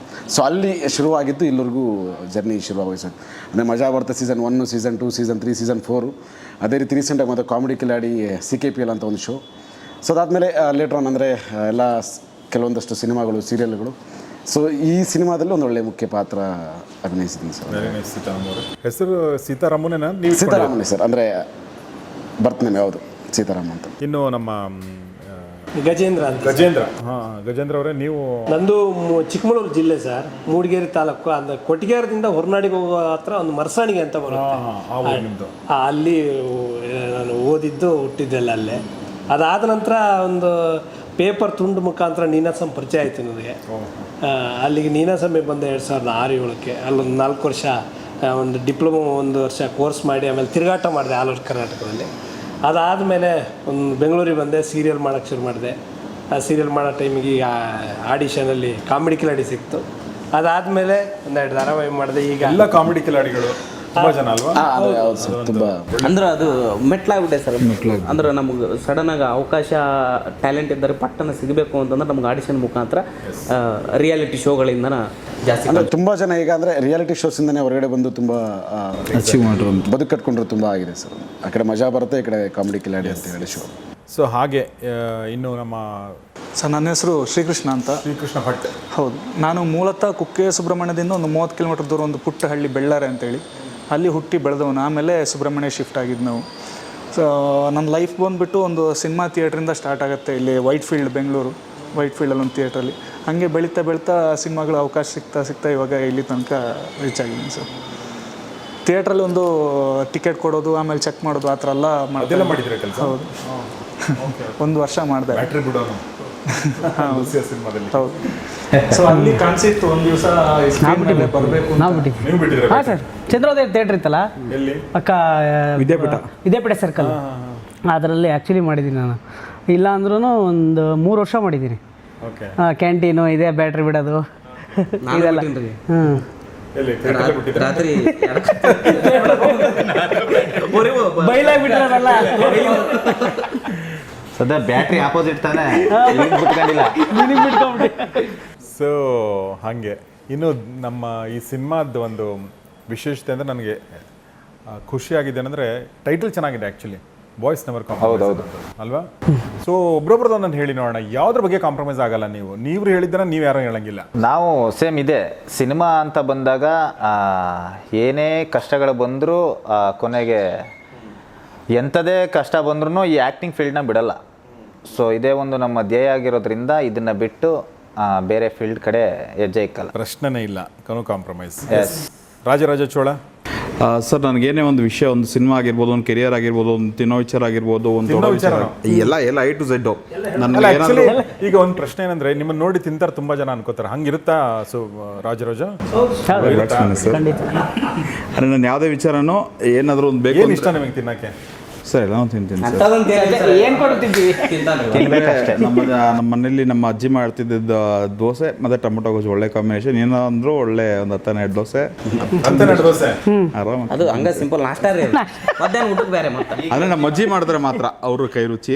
ಸೊ ಅಲ್ಲಿ ಶುರುವಾಗಿದ್ದು ಇಲ್ಲಿವರೆಗೂ ಜರ್ನಿ ಶುರುವಾಗೋಯ್ತು ಸರ್. ಅಂದರೆ ಮಜಾ Bharat season 1, season 2, season 3, season 4. ಅದೇ ರೀತಿ ರೀಸೆಂಟಾಗಿ ಮತ್ತು ಕಾಮಿಡಿ ಕಿಲಾಡಿ CKPL ಅಂತ ಒಂದು ಶೋ. ಸೊ ಅದಾದಮೇಲೆ ಲೇಟ್ರ್ ಆನ್ ಅಂದರೆ ಎಲ್ಲ ಕೆಲವೊಂದಷ್ಟು ಸಿನಿಮಾಗಳು, ಸೀರಿಯಲ್ಗಳು. ಸೊ ಈ ಸಿನಿಮಾದಲ್ಲಿ ಒಂದು ಒಳ್ಳೆ ಮುಖ್ಯ ಪಾತ್ರ ಅಭಿನಯಿಸಿದ್ದೀನಿ ಸರ್. ಹೆಸರು ಸೀತಾರಾಮನೇನಾ? ನೀವು ಸೀತಾರಾಮನೇ ಸರ್, ಅಂದರೆ ಬರ್ತ್ನೇಮ್ ಯಾವುದು ಸೀತಾರಾಮ ಅಂತ. ಇನ್ನು ನಮ್ಮ ಗಜೇಂದ್ರ ಅಂತ. ಗಜೇಂದ್ರ ಅವರೇ, ನೀವು? ನಂದು ಚಿಕ್ಕಮಗಳೂರು ಜಿಲ್ಲೆ ಸರ್, ಮೂಡಿಗೆರೆ ತಾಲೂಕು. ಅಂದರೆ ಕೊಟ್ಟಿಗೆರದಿಂದ ಹೊರನಾಡಿಗೆ ಹೋಗೋ ಹತ್ರ ಒಂದು ಮರಸಾಣಿಗೆ ಅಂತ ಬರುತ್ತೆ. ಅಲ್ಲಿ ನಾನು ಓದಿದ್ದು ಹುಟ್ಟಿದ್ದೆಲ್ಲ ಅಲ್ಲೇ. ಅದಾದ ನಂತರ ಒಂದು ಪೇಪರ್ ತುಂಡು ಮುಖಾಂತರ ನೀನಾಸಂ ಪರಿಚಯ ಆಯಿತು ನನಗೆ. ಅಲ್ಲಿಗೆ ನೀನಾಸಂಗೆ ಬಂದೆ 2006-07ಕ್ಕೆ. ಅಲ್ಲೊಂದು 4 ವರ್ಷ ಒಂದು ಡಿಪ್ಲೊಮೊ 1 ವರ್ಷ ಕೋರ್ಸ್ ಮಾಡಿ ಆಮೇಲೆ ತಿರುಗಾಟ ಮಾಡಿದೆ ಆಲ್ ಓವರ್ ಕರ್ನಾಟಕದಲ್ಲಿ. ಅದಾದಮೇಲೆ ಒಂದು ಬೆಂಗಳೂರಿಗೆ ಬಂದೆ, ಸೀರಿಯಲ್ ಮಾಡೋಕ್ಕೆ ಶುರು ಮಾಡಿದೆ. ಆ ಸೀರಿಯಲ್ ಮಾಡೋ ಟೈಮಿಗೆ ಆಡಿಷನಲ್ಲಿ ಕಾಮಿಡಿ ಕಿಲಾಡಿ ಸಿಕ್ತು. ಅದಾದಮೇಲೆ 1-2 ಧಾರಾವಾಹಿ ಮಾಡಿದೆ. ಈಗ ಎಲ್ಲ ಕಾಮಿಡಿ ಕಿಲಾಡಿಗಳು ತುಂಬ ಜನ ಅಲ್ವಾ? ಹೌದು ಸರ್, ತುಂಬ. ಅಂದ್ರೆ ಅದು ಮೆಟ್ಲಾಗ್ಬಿಟ್ಟೆ ಸರ್. ಅಂದ್ರೆ ನಮಗೆ ಸಡನ್ನಾಗಿ ಅವಕಾಶ, ಟ್ಯಾಲೆಂಟ್ ಇದ್ದರೆ ಪಟ್ಟನ ಸಿಗಬೇಕು ಅಂತಂದ್ರೆ ನಮ್ಗೆ ಆಡಿಷನ್ ಮುಖಾಂತರ ರಿಯಾಲಿಟಿ ಶೋಗಳಿಂದ ಜಾಸ್ತಿ. ಅಂದರೆ ತುಂಬ ಜನ ಈಗ ಅಂದರೆ ರಿಯಾಲಿಟಿ ಶೋಸಿಂದನೇ ಹೊರಗಡೆ ಬಂದು ತುಂಬ ಬದುಕು ಕಟ್ಕೊಂಡ್ರು ತುಂಬ ಆಗಿದೆ ಸರ್. ಆ ಕಡೆ ಮಜಾ ಬರುತ್ತೆ, ಈ ಕಡೆ ಕಾಮಿಡಿ ಕಿಲಾಡಿ ಅಂತ ಹೇಳಿ ಶೋ. ಸೊ ಹಾಗೆ ಇನ್ನು ನಮ್ಮ ಸರ್ ನನ್ನ ಹೆಸರು ಶ್ರೀಕೃಷ್ಣ ಅಂತ. ಶ್ರೀಕೃಷ್ಣ ಭಟ್. ಹೌದು, ನಾನು ಮೂಲತಃ ಕುಕ್ಕೆ ಸುಬ್ರಹ್ಮಣ್ಯದಿಂದ ಒಂದು 30 ಕಿಲೋಮೀಟರ್ ದೂರ ಒಂದು ಪುಟ್ಟ ಹಳ್ಳಿ ಬೆಳ್ಳಾರೆ ಅಂತೇಳಿ, ಅಲ್ಲಿ ಹುಟ್ಟಿ ಬೆಳೆದವನು. ಆಮೇಲೆ ಸುಬ್ರಹ್ಮಣ್ಯ ಶಿಫ್ಟ್ ಆಗಿದ್ದು ನಾವು. ಸೊ ನನ್ನ ಲೈಫ್ ಬಂದುಬಿಟ್ಟು ಒಂದು ಸಿನಿಮಾ ಥಿಯೇಟ್ರಿಂದ ಸ್ಟಾರ್ಟ್ ಆಗುತ್ತೆ ಇಲ್ಲಿ ವೈಟ್ ಫೀಲ್ಡ್, ಬೆಂಗಳೂರು ವೈಟ್ ಫೀಲ್ಡಲ್ಲಿ ಒಂದು ಥಿಯೇಟ್ರಲ್ಲಿ. ಹಾಗೆ ಬೆಳೀತಾ ಸಿನಿಮಾಗಳು ಅವಕಾಶ ಸಿಗ್ತಾ ಇವಾಗ ಇಲ್ಲಿ ತನಕ ರೀಚ್ ಆಗಿದ್ದೀನಿ ಸರ್. ಥಿಯೇಟ್ರಲ್ಲಿ ಒಂದು ಟಿಕೆಟ್ ಕೊಡೋದು, ಆಮೇಲೆ ಚೆಕ್ ಮಾಡೋದು, ಆ ಥರ ಎಲ್ಲ ಮಾಡಿದ್ರೆ ಕೆಲಸ. ಹೌದು, ಒಂದು ವರ್ಷ ಮಾಡಿದೆ. ಬ್ಯಾಟ್ರಿ ಬಿಡೋನು ಸಿನಿಮಾದಲ್ಲಿ. ಹೌದು. ಸೊ ಅಲ್ಲಿ ಕಾಣಿಸಿತ್ತು ಒಂದು ದಿವಸ ಬರಬೇಕು. ನಾವು ಬಿಟ್ಟಿದ್ವಿ. ನೀವು ಬಿಟ್ಟಿದ್ರೆ ಹಾಂ ಸರ್, ಚಂದ್ರೋದಯ ಥಿಯೇಟ್ರ್ ಇತ್ತಲ್ಲ ಎಲ್ಲಿ? ಅಕ್ಕ ವಿದ್ಯಾಪೀಠ ಸರ್ಕಲ್, ಅದರಲ್ಲಿ ಆ್ಯಕ್ಚುಲಿ ಮಾಡಿದ್ದೀನಿ ನಾನು. ಇಲ್ಲ ಅಂದ್ರೂ ಒಂದು 3 ವರ್ಷ ಮಾಡಿದ್ದೀನಿ. ಓಕೆ. ಕ್ಯಾಂಟೀನು ಇದೆ, ಬ್ಯಾಟ್ರಿ ಬಿಡೋದು ಇದೆಲ್ಲ. ಹ್ಞೂ, ಎಲ್ಲಿ ಥಿಯೇಟರ್ಗೆ ಬಿಟ್ಟಿದ್ರೆ? ರಾತ್ರಿ ಬೈಲಾಗಿ ಬಿಟ್ಟಿರೋದಲ್ಲ. ಸದ್ಯ ಬ್ಯಾಟ್ರಿ ಆಪೋಸಿಟ್ ತಾನೇ, ಬಿಟ್ಕೊಂಡಿಲ್ಲ. ನಿನಗೆ ಬಿಟ್ಕೊಂಡ್ಬಿಟ್ಟು. ಸೊ ಹಾಗೆ ಇನ್ನು ನಮ್ಮ ಈ ಸಿನಿಮಾದ ಒಂದು ವಿಶೇಷತೆ ಅಂದರೆ ನನಗೆ ಖುಷಿಯಾಗಿದೆ ಅಂದರೆ ಟೈಟಲ್ ಚೆನ್ನಾಗಿದೆ ಆ್ಯಕ್ಚುಲಿ, ಬಾಯ್ಸ್ ನೆವರ್ ಕಾಂಪ್ರಮೈಸ್ ಅಲ್ವಾ? ಸೊ ಒಬ್ರೊಬ್ರದ್ದು ನಾನು ಹೇಳಿ ನೋಡೋಣ, ಯಾವುದ್ರ ಬಗ್ಗೆ ಕಾಂಪ್ರಮೈಸ್ ಆಗಲ್ಲ. ನೀವು ಹೇಳಿದ್ರೆ ನೀವು ಯಾರು ಹೇಳಂಗಿಲ್ಲ. ನಾವು ಸೇಮ್ ಇದೆ. ಸಿನಿಮಾ ಅಂತ ಬಂದಾಗ ಏನೇ ಕಷ್ಟಗಳು ಬಂದರೂ ಕೊನೆಗೆ ಎಂಥದೇ ಕಷ್ಟ ಬಂದ್ರೂ ಈ ಆ್ಯಕ್ಟಿಂಗ್ ಫೀಲ್ಡ್ನ ಬಿಡಲ್ಲ. ಸೊ ಇದೇ ಒಂದು ನಮ್ಮ ಧ್ಯೇಯ ಆಗಿರೋದ್ರಿಂದ ಇದನ್ನು ಬಿಟ್ಟು ಬೇರೆ ಫೀಲ್ಡ್ ಕಡೆ ಹೆಜ್ಜೆ ಇಕ್ಕಲ್ಲ. ಪ್ರಶ್ನೆನೇ ಇಲ್ಲ, no compromise. Rajaraja Chola sir, ನನಗೇನೇ ಒಂದು ವಿಷಯ, ಒಂದು ಸಿನಿಮಾ ಆಗಿರ್ಬೋದು, ಒಂದು ಕೆರಿಯರ್ ಆಗಿರ್ಬೋದು, ಒಂದು ತಿನ್ನೋ ವಿಚಾರ ಆಗಿರ್ಬೋದು, ಒಂದು ತೊಡೋ ವಿಚಾರ, ಎಲ್ಲ A to Z. ಆ್ಯಕ್ಚುಲಿ ಈಗ ಒಂದು ಪ್ರಶ್ನೆ ಏನಂದ್ರೆ, ನಿಮ್ಮನ್ನು ನೋಡಿ ತಿಂತಾರೆ ತುಂಬ ಜನ ಅನ್ಕೋತಾರೆ, ಹಂಗಿರುತ್ತಾ? ಸೊ ರಾಜರಾಜ ಅಂದರೆ ನಾನು ಯಾವುದೇ ವಿಚಾರನೂ ಏನಾದರೂ ಒಂದು ಬೇಕು. ಏನು ಇಷ್ಟ ನಿಮಗೆ ತಿನ್ನಕ್ಕೆ? ಸರ್ ಎಲ್ಲ ತಿಂತೀನಿ ಸರ್. ಏನು ಕೊಡ್ತಿದ್ವಿ ನಮ್ಮ ಮನೇಲಿ ನಮ್ಮ ಅಜ್ಜಿ ಮಾಡ್ತಿದ್ದ ದೋಸೆ ಮತ್ತು ಟೊಮೊಟೊ ಗೊಜ್ಜು ಒಳ್ಳೆ ಕಾಂಬಿನೇಷನ್. ಏನಂದ್ರು ಒಳ್ಳೆ ಒಂದು 10-12 ದೋಸೆ ಆರಾಮ. ಅದು ಹಂಗ ಸಿಂಪಲ್ ನಾಷ್ಟಾ ರೀ, ಮಧ್ಯಾಹ್ನ ಊಟಕ್ಕೆ ಬೇರೆ. ಮತ್ತೆ ಅಂದರೆ ನಮ್ಮ ಅಜ್ಜಿ ಮಾಡಿದ್ರೆ ಮಾತ್ರ ಅವ್ರ ಕೈ ರುಚಿ.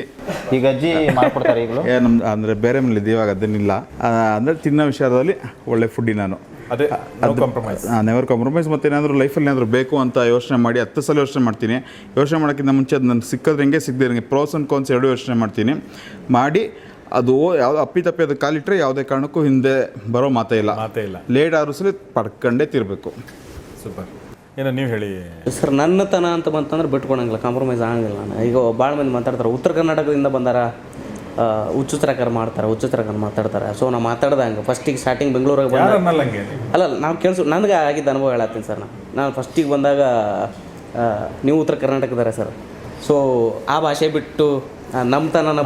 ಈಗ ಅಜ್ಜಿ ಮಾಡ್ಕೊಡ್ತಾರೆ ಈಗಲೂ? ನಮ್ದು ಅಂದರೆ ಬೇರೆ ಮನೇಲಿ ಇವಾಗ ಅದೇನಿಲ್ಲ. ಅಂದರೆ ತಿನ್ನೋ ವಿಷಯದಲ್ಲಿ ಒಳ್ಳೆ ಫುಡ್ಡಿ ನಾನು. ಅದೇ ಕಾಂಪ್ರಮೈಸ್, ನೆವರ್ ಕಾಂಪ್ರಮೈಸ್. ಮತ್ತು ಏನಾದರೂ ಲೈಫಲ್ಲಿ ಏನಾದರೂ ಬೇಕು ಅಂತ ಯೋಚನೆ ಮಾಡಿ 10 ಸಲ ಯೋಚನೆ ಮಾಡ್ತೀನಿ. ಯೋಚನೆ ಮಾಡೋಕ್ಕಿಂತ ಮುಂಚೆ ಅದು ನನಗೆ ಸಿಕ್ಕಿದ್ರೆ ಹೆಂಗೆ ಸಿಗದೆ ನನಗೆ ಪ್ರೋಸ್ ಆ್ಯಂಡ್ ಕಾನ್ಸ್ 2 ಯೋಚನೆ ಮಾಡ್ತೀನಿ. ಮಾಡಿ ಅದು ಯಾವುದು ಅಪ್ಪಿತಪ್ಪಿ ಅದು ಕಾಲಿಟ್ಟರೆ ಯಾವುದೇ ಕಾರಣಕ್ಕೂ ಹಿಂದೆ ಬರೋ ಮಾತೇ ಇಲ್ಲ. ಲೇಟ್ ಆದ್ರೂ ಸಲ ಪಡ್ಕೊಂಡೇ ತಿರ್ಬೇಕು. ಸೂಪರ್. ಏನೋ ನೀವು ಹೇಳಿ ಸರ್. ನನ್ನತನ ಅಂತ ಬಂತಂದ್ರೆ ಬಿಟ್ಕೊಳಂಗಿಲ್ಲ, ಕಾಂಪ್ರಮೈಸ್ ಆಗಂಗಿಲ್ಲ ನಾನು. ಈಗ ಭಾಳ ಮಂದಿ ಮಾತಾಡ್ತಾರೆ, ಉತ್ತರ ಕರ್ನಾಟಕದಿಂದ ಬಂದಾರ, ಹುಚ್ಚುತ್ರಕಾರ ಮಾತಾಡ್ತಾರೆ. ಸೊ ನಾವು ಮಾತಾಡ್ದಂಗೆ ಫಸ್ಟಿಗೆ ಸ್ಟಾರ್ಟಿಂಗ್ ಬೆಂಗಳೂರಿಗೆ ಬಂದಾಗ ಅಲ್ಲ, ನಾವು ನನಗೆ ಆಗಿದ್ದ ಅನುಭವ ಹೇಳತ್ತೀನಿ ಸರ್. ನಾನು ಫಸ್ಟಿಗೆ ಬಂದಾಗ ನೀವು ಉತ್ತರ ಕರ್ನಾಟಕದಾರೆ ಸರ್. ಸೊ ಆ ಭಾಷೆ ಬಿಟ್ಟು ನಮ್ಮತನನ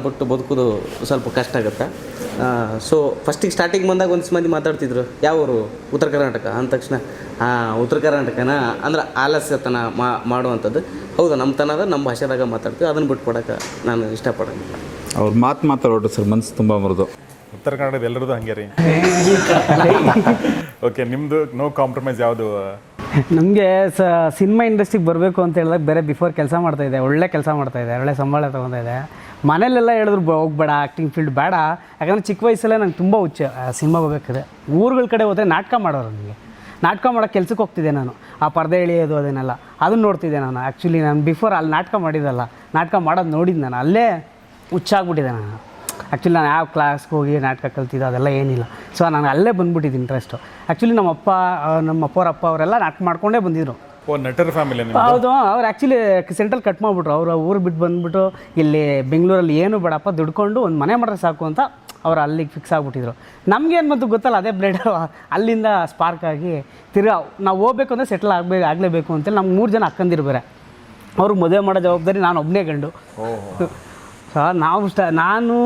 ಬಿಟ್ಟು ಬದುಕೋದು ಸ್ವಲ್ಪ ಕಷ್ಟ ಆಗುತ್ತೆ. ಸೊ ಫಸ್ಟಿಗೆ ಸ್ಟಾರ್ಟಿಂಗ್ ಬಂದಾಗ ಒಂದು ಮಂದಿ ಮಾತಾಡ್ತಿದ್ರು, ಯಾವರು ಉತ್ತರ ಕರ್ನಾಟಕ ಅಂದ ತಕ್ಷಣ ಉತ್ತರ ಕರ್ನಾಟಕನ ಅಂದ್ರೆ ಆಲಸ್ಯತನ ಮಾಡುವಂಥದ್ದು. ಹೌದು, ನಮ್ಮತನದ ನಮ್ಮ ಭಾಷೆದಾಗ ಮಾತಾಡ್ತೀವಿ, ಅದನ್ನು ಬಿಟ್ಕೊಡೋಕೆ ನಾನು ಇಷ್ಟಪಡೋಂಗಿಲ್ಲ. ಅವ್ರು ಮಾತಾಡೋದು ಸರ್, ಮನಸ್ಸು ತುಂಬ ಮೃದು. ಉತ್ತರ ಕನ್ನಡದ ಎಲ್ಲರದು ಹಂಗೆ ರೀ. ಓಕೆ, ನಿಮ್ಮದು ನೋ ಕಾಂಪ್ರಮೈಸ್ ಯಾವುದು? ನಮಗೆ ಸಿನಿಮಾ ಇಂಡಸ್ಟ್ರಿಗೆ ಬರಬೇಕು ಅಂತ ಹೇಳಿದಾಗ ಬೇರೆ ಬಿಫೋರ್ ಕೆಲಸ ಮಾಡ್ತಾಯಿದ್ದೆ, ಒಳ್ಳೆ ಕೆಲಸ ಮಾಡ್ತಾಯಿದ್ದೆ, ಒಳ್ಳೆ ಸಂಬಳ ತೊಗೊತಾಯಿದ್ದೆ. ಮನೇಲೆಲ್ಲ ಹೇಳಿದ್ರು ಹೋಗ್ಬೇಡ, ಆ್ಯಕ್ಟಿಂಗ್ ಫೀಲ್ಡ್ ಬೇಡ. ಯಾಕಂದರೆ ಚಿಕ್ಕ ವಯಸ್ಸಲ್ಲೇ ನಂಗೆ ತುಂಬ ಹುಚ್ಚು ಸಿನಿಮಾಗೆ ಹೋಗ್ಬೇಕಾದ್ರೆ. ಊರುಗಳ ಕಡೆ ಹೋದರೆ ನಾಟಕ ಮಾಡೋರು, ನನಗೆ ನಾಟಕ ಮಾಡೋಕ್ಕೆ ಕೆಲ್ಸಕ್ಕೆ ಹೋಗ್ತಿದ್ದೆ ನಾನು. ಆ ಪರದೆ ಎಳೆಯೋದು ಅದನ್ನೆಲ್ಲ ಅದನ್ನು ನೋಡ್ತಿದ್ದೆ ನಾನು. ಆ್ಯಕ್ಚುಲಿ ನಾನು ಬಿಫೋರ್ ಅಲ್ಲಿ ನಾಟಕ ಮಾಡಿದ್ದಲ್ಲ, ನಾಟಕ ಮಾಡೋದು ನೋಡಿದ್ದು ನಾನು. ಅಲ್ಲೇ ಹುಚ್ಚಾಗ್ಬಿಟ್ಟಿದ್ದೆ ನಾನು. ಆ್ಯಕ್ಚುಲಿ ನಾನು ಯಾವ ಕ್ಲಾಸ್ಗೆ ಹೋಗಿ ನಾಟಕ ಕಲ್ತಿದ್ದೆ ಅದೆಲ್ಲ ಏನಿಲ್ಲ. ಸೊ ನಾನು ಅಲ್ಲೇ ಬಂದುಬಿಟ್ಟಿದ್ದು ಇಂಟ್ರೆಸ್ಟು. ಆ್ಯಕ್ಚುಲಿ ನಮ್ಮ ಅಪ್ಪ ಅವರೆಲ್ಲ ನಾಟಕ ಮಾಡ್ಕೊಂಡೇ ಬಂದಿದ್ರು. ನಟರ ಫ್ಯಾಮಿಲಿ? ಹೌದು. ಅವ್ರು ಆ್ಯಕ್ಚುಲಿ ಸೆಂಟ್ರಲ್ ಕಟ್ ಮಾಡಿಬಿಟ್ರು. ಅವರು ಊರು ಬಿಟ್ಟು ಬಂದುಬಿಟ್ಟು ಇಲ್ಲಿ ಬೆಂಗಳೂರಲ್ಲಿ ಏನು ಬೇಡಪ್ಪ, ದುಡ್ಕೊಂಡು ಒಂದು ಮನೆ ಮಾಡ್ರೆ ಸಾಕು ಅಂತ ಅವ್ರು ಅಲ್ಲಿಗೆ ಫಿಕ್ಸ್ ಆಗಿಬಿಟ್ಟಿದ್ರು. ನಮಗೇನು ಬಂತು ಗೊತ್ತಲ್ಲ, ಅದೇ ಬ್ಲೇಡ್ ಅಲ್ಲಿಂದ ಸ್ಪಾರ್ಕ್ ಆಗಿ ತಿರ್ಗಾ ನಾವು ಹೋಗ್ಬೇಕು ಅಂದರೆ ಸೆಟ್ಲ್ ಆಗಲೇಬೇಕು ಅಂತೇಳಿ ನಮ್ಗೆ 3 ಜನ ಅಕ್ಕಂದಿರು ಬೇರೆ. ಅವ್ರಿಗೆ ಮದುವೆ ಮಾಡೋ ಜವಾಬ್ದಾರಿ ನಾನು ಒಬ್ಬನೇ ಗಂಡು. ನಾನು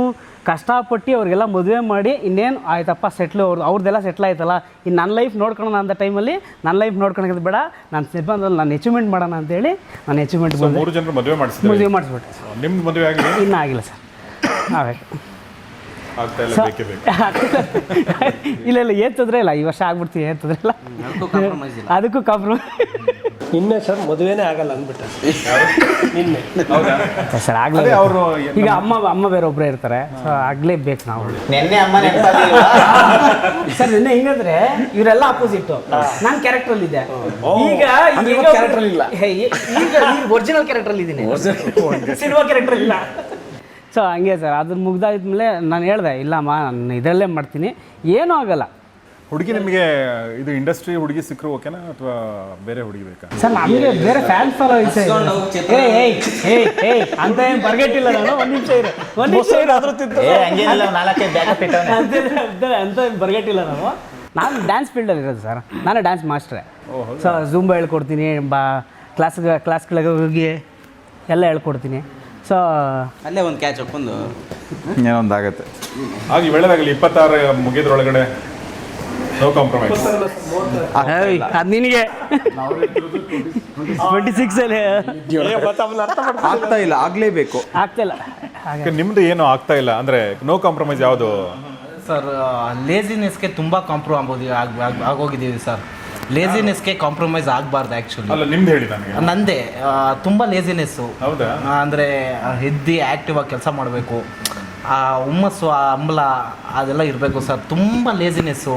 ಕಷ್ಟಪಟ್ಟು ಅವ್ರಿಗೆಲ್ಲ ಮದುವೆ ಮಾಡಿ ಇನ್ನೇನು ಆಯ್ತಪ್ಪ ಸೆಟ್ಲು, ಅವ್ರದ್ದೆಲ್ಲ ಸೆಟ್ಲ್ ಆಯ್ತಲ್ಲ, ಇನ್ನು ನನ್ನ ಲೈಫ್ ನೋಡ್ಕೊಳ್ಳೋಣ ಅಂತ ಟೈಮಲ್ಲಿ ನನ್ನ ಲೈಫ್ ನೋಡ್ಕೊಳೋದು ಬೇಡ, ನಾನು ಸಿನಿಮಾದಲ್ಲಿ ನಾನು ಅಚೀವ್ಮೆಂಟ್ ಮಾಡೋಣ ಅಂತೇಳಿ ನಾನು ಅಚೀವ್ಮೆಂಟ್ 3 ಜನರು ಮದುವೆ ಮಾಡಿಸ್ಬಿಟ್ಟೆ. ನಿಮ್ದು ಮದುವೆ ಆಗಿಲ್ಲ? ಇನ್ನೂ ಆಗಿಲ್ಲ ಸರ್. ಆಗಬೇಕು. ಇಲ್ಲ ಏನ್ ತೊಂದರೆ ಇಲ್ಲ, ಈ ವರ್ಷ ಆಗ್ಬಿಡ್ತೀವಿ, ಏನ್ ತೊಂದರೆ ಇಲ್ಲ. ಅದಕ್ಕೂ ಕಾಂಪ್ರಮೈಸ್ ನಿನ್ನೆ ಸರ್ ಮದುವೆನೇ ಆಗಲ್ಲ ಅಂದ್ಬಿಟ್ಟೆ ನಿನ್ನೆ. ಸರ್ ಆಗಲೇ ಅವರು ಈಗ ಅಮ್ಮ ಬೇರೆ ಒಬ್ಬರೇ ಇರ್ತಾರೆ, ಸೊ ಆಗಲೇಬೇಕು ನಾವು. ನೆನ್ನೆ ಅಮ್ಮ ಸರ್ ನಿನ್ನೆ ಹಿಂಗಂದ್ರೆ ಇವರೆಲ್ಲ ಆಪೋಸಿಟ್. ನಾನು ಕ್ಯಾರೆಕ್ಟ್ರಲ್ಲಿ ಇದ್ದೆ, ಈಗ ಕ್ಯಾರೆಕ್ಟ್ರಲ್ಲಿ ಇಲ್ಲ, ಈಗ ಒರಿಜಿನಲ್ ಕ್ಯಾರೆಕ್ಟ್ರಲ್ಲಿ ಇದ್ದೀನಿ, ಸಿನಿಮಾ ಕ್ಯಾರೆಕ್ಟರ್ ಇಲ್ಲ. ಸೊ ಹಂಗೆ ಸರ್ ಅದನ್ನ ಮುಗ್ದಾದ್ಮೇಲೆ ನಾನು ಹೇಳಿದೆ ಇಲ್ಲಮ್ಮ ನಾನು ಇದರಲ್ಲೇ ಮಾಡ್ತೀನಿ, ಏನೂ ಆಗಲ್ಲ. ಹುಡುಗಿ ನಿಮಗೆ ಇದು ಇಂಡಸ್ಟ್ರಿ ಹುಡುಗಿ ಸಿಕ್ಕರು ಓಕೆನಾ ಅಥವಾ ಬೇರೆ ಹುಡುಗಿ ಬೇಕಾ? ಸರ್ ನಮಗೆ ಬೇರೆ ಫ್ಯಾನ್ ಫಾಲೋವಿಂಗ್ ಅಂತ ಏನು ಬರ್ಗೆಟ್ಟಿಲ್ಲ ನಾನು. ಒಂದು ನಿಮಿಷ ಇರು ಅಂತ ಏನು ಬರ್ಗೆಟ್ಟಿಲ್ಲ ನಾನು ಡ್ಯಾನ್ಸ್ ಫೀಲ್ಡಲ್ಲಿ ಇರೋದು ಸರ್. ನಾನು ಡ್ಯಾನ್ಸ್ ಮಾಸ್ಟ್ರೇ. ಸೊ ಜೂಂಬಾ ಹೇಳ್ಕೊಡ್ತೀನಿ, ಕ್ಲಾಸ್ಗಳಿಗೆ ಹೋಗಿ ಎಲ್ಲ ಹೇಳ್ಕೊಡ್ತೀನಿ. ಸೊ ಅಲ್ಲೇ ಒಂದು ಕ್ಯಾಚ್ ಹಾಕೊಂಡು ಏನೊಂದಾಗತ್ತೆ. ಆಗಿ ಒಳ್ಳೆದಾಗಲಿ. 26 ಮುಗಿದ್ರೊಳಗಡೆ ನೋ ಕಾಂಪ್ರಮೈಸ್. ಅದು ನಿನಗೆ 26 ಆಗ್ತಾ ಇಲ್ಲ, ಆಗಲೇಬೇಕು. ಆಗ್ತಿಲ್ಲ. ನಿಮ್ದು ಏನು ಆಗ್ತಾ ಇಲ್ಲ ಅಂದ್ರೆ ನೋ ಕಾಂಪ್ರಮೈಸ್ ಯಾವುದು? ಸರ್ ಲೇಸಿನೆಸ್ಗೆ ತುಂಬ ಆಗೋಗಿದ್ದೀವಿ ಸರ್. ಲೇಸಿನೆಸ್ಗೆ ಕಾಂಪ್ರಮೈಸ್ ಆಗಬಾರ್ದು ಆ್ಯಕ್ಚುಲಿ. ಅಲ್ಲ ನಿಮ್ದು ಹೇಳಿ ನನಗೆ. ನಂದೇ ತುಂಬ ಲೇಸಿನೆಸ್ಸು. ಹೌದಾ? ಅಂದರೆ ಎದ್ದು ಆ್ಯಕ್ಟಿವ್ ಆಗಿ ಕೆಲಸ ಮಾಡಬೇಕು, ಆ ಹುಮ್ಮಸ್ಸು, ಆ ಹಂಬಲ ಅದೆಲ್ಲ ಇರಬೇಕು ಸರ್. ತುಂಬ ಲೇಸಿನೆಸ್ಸು,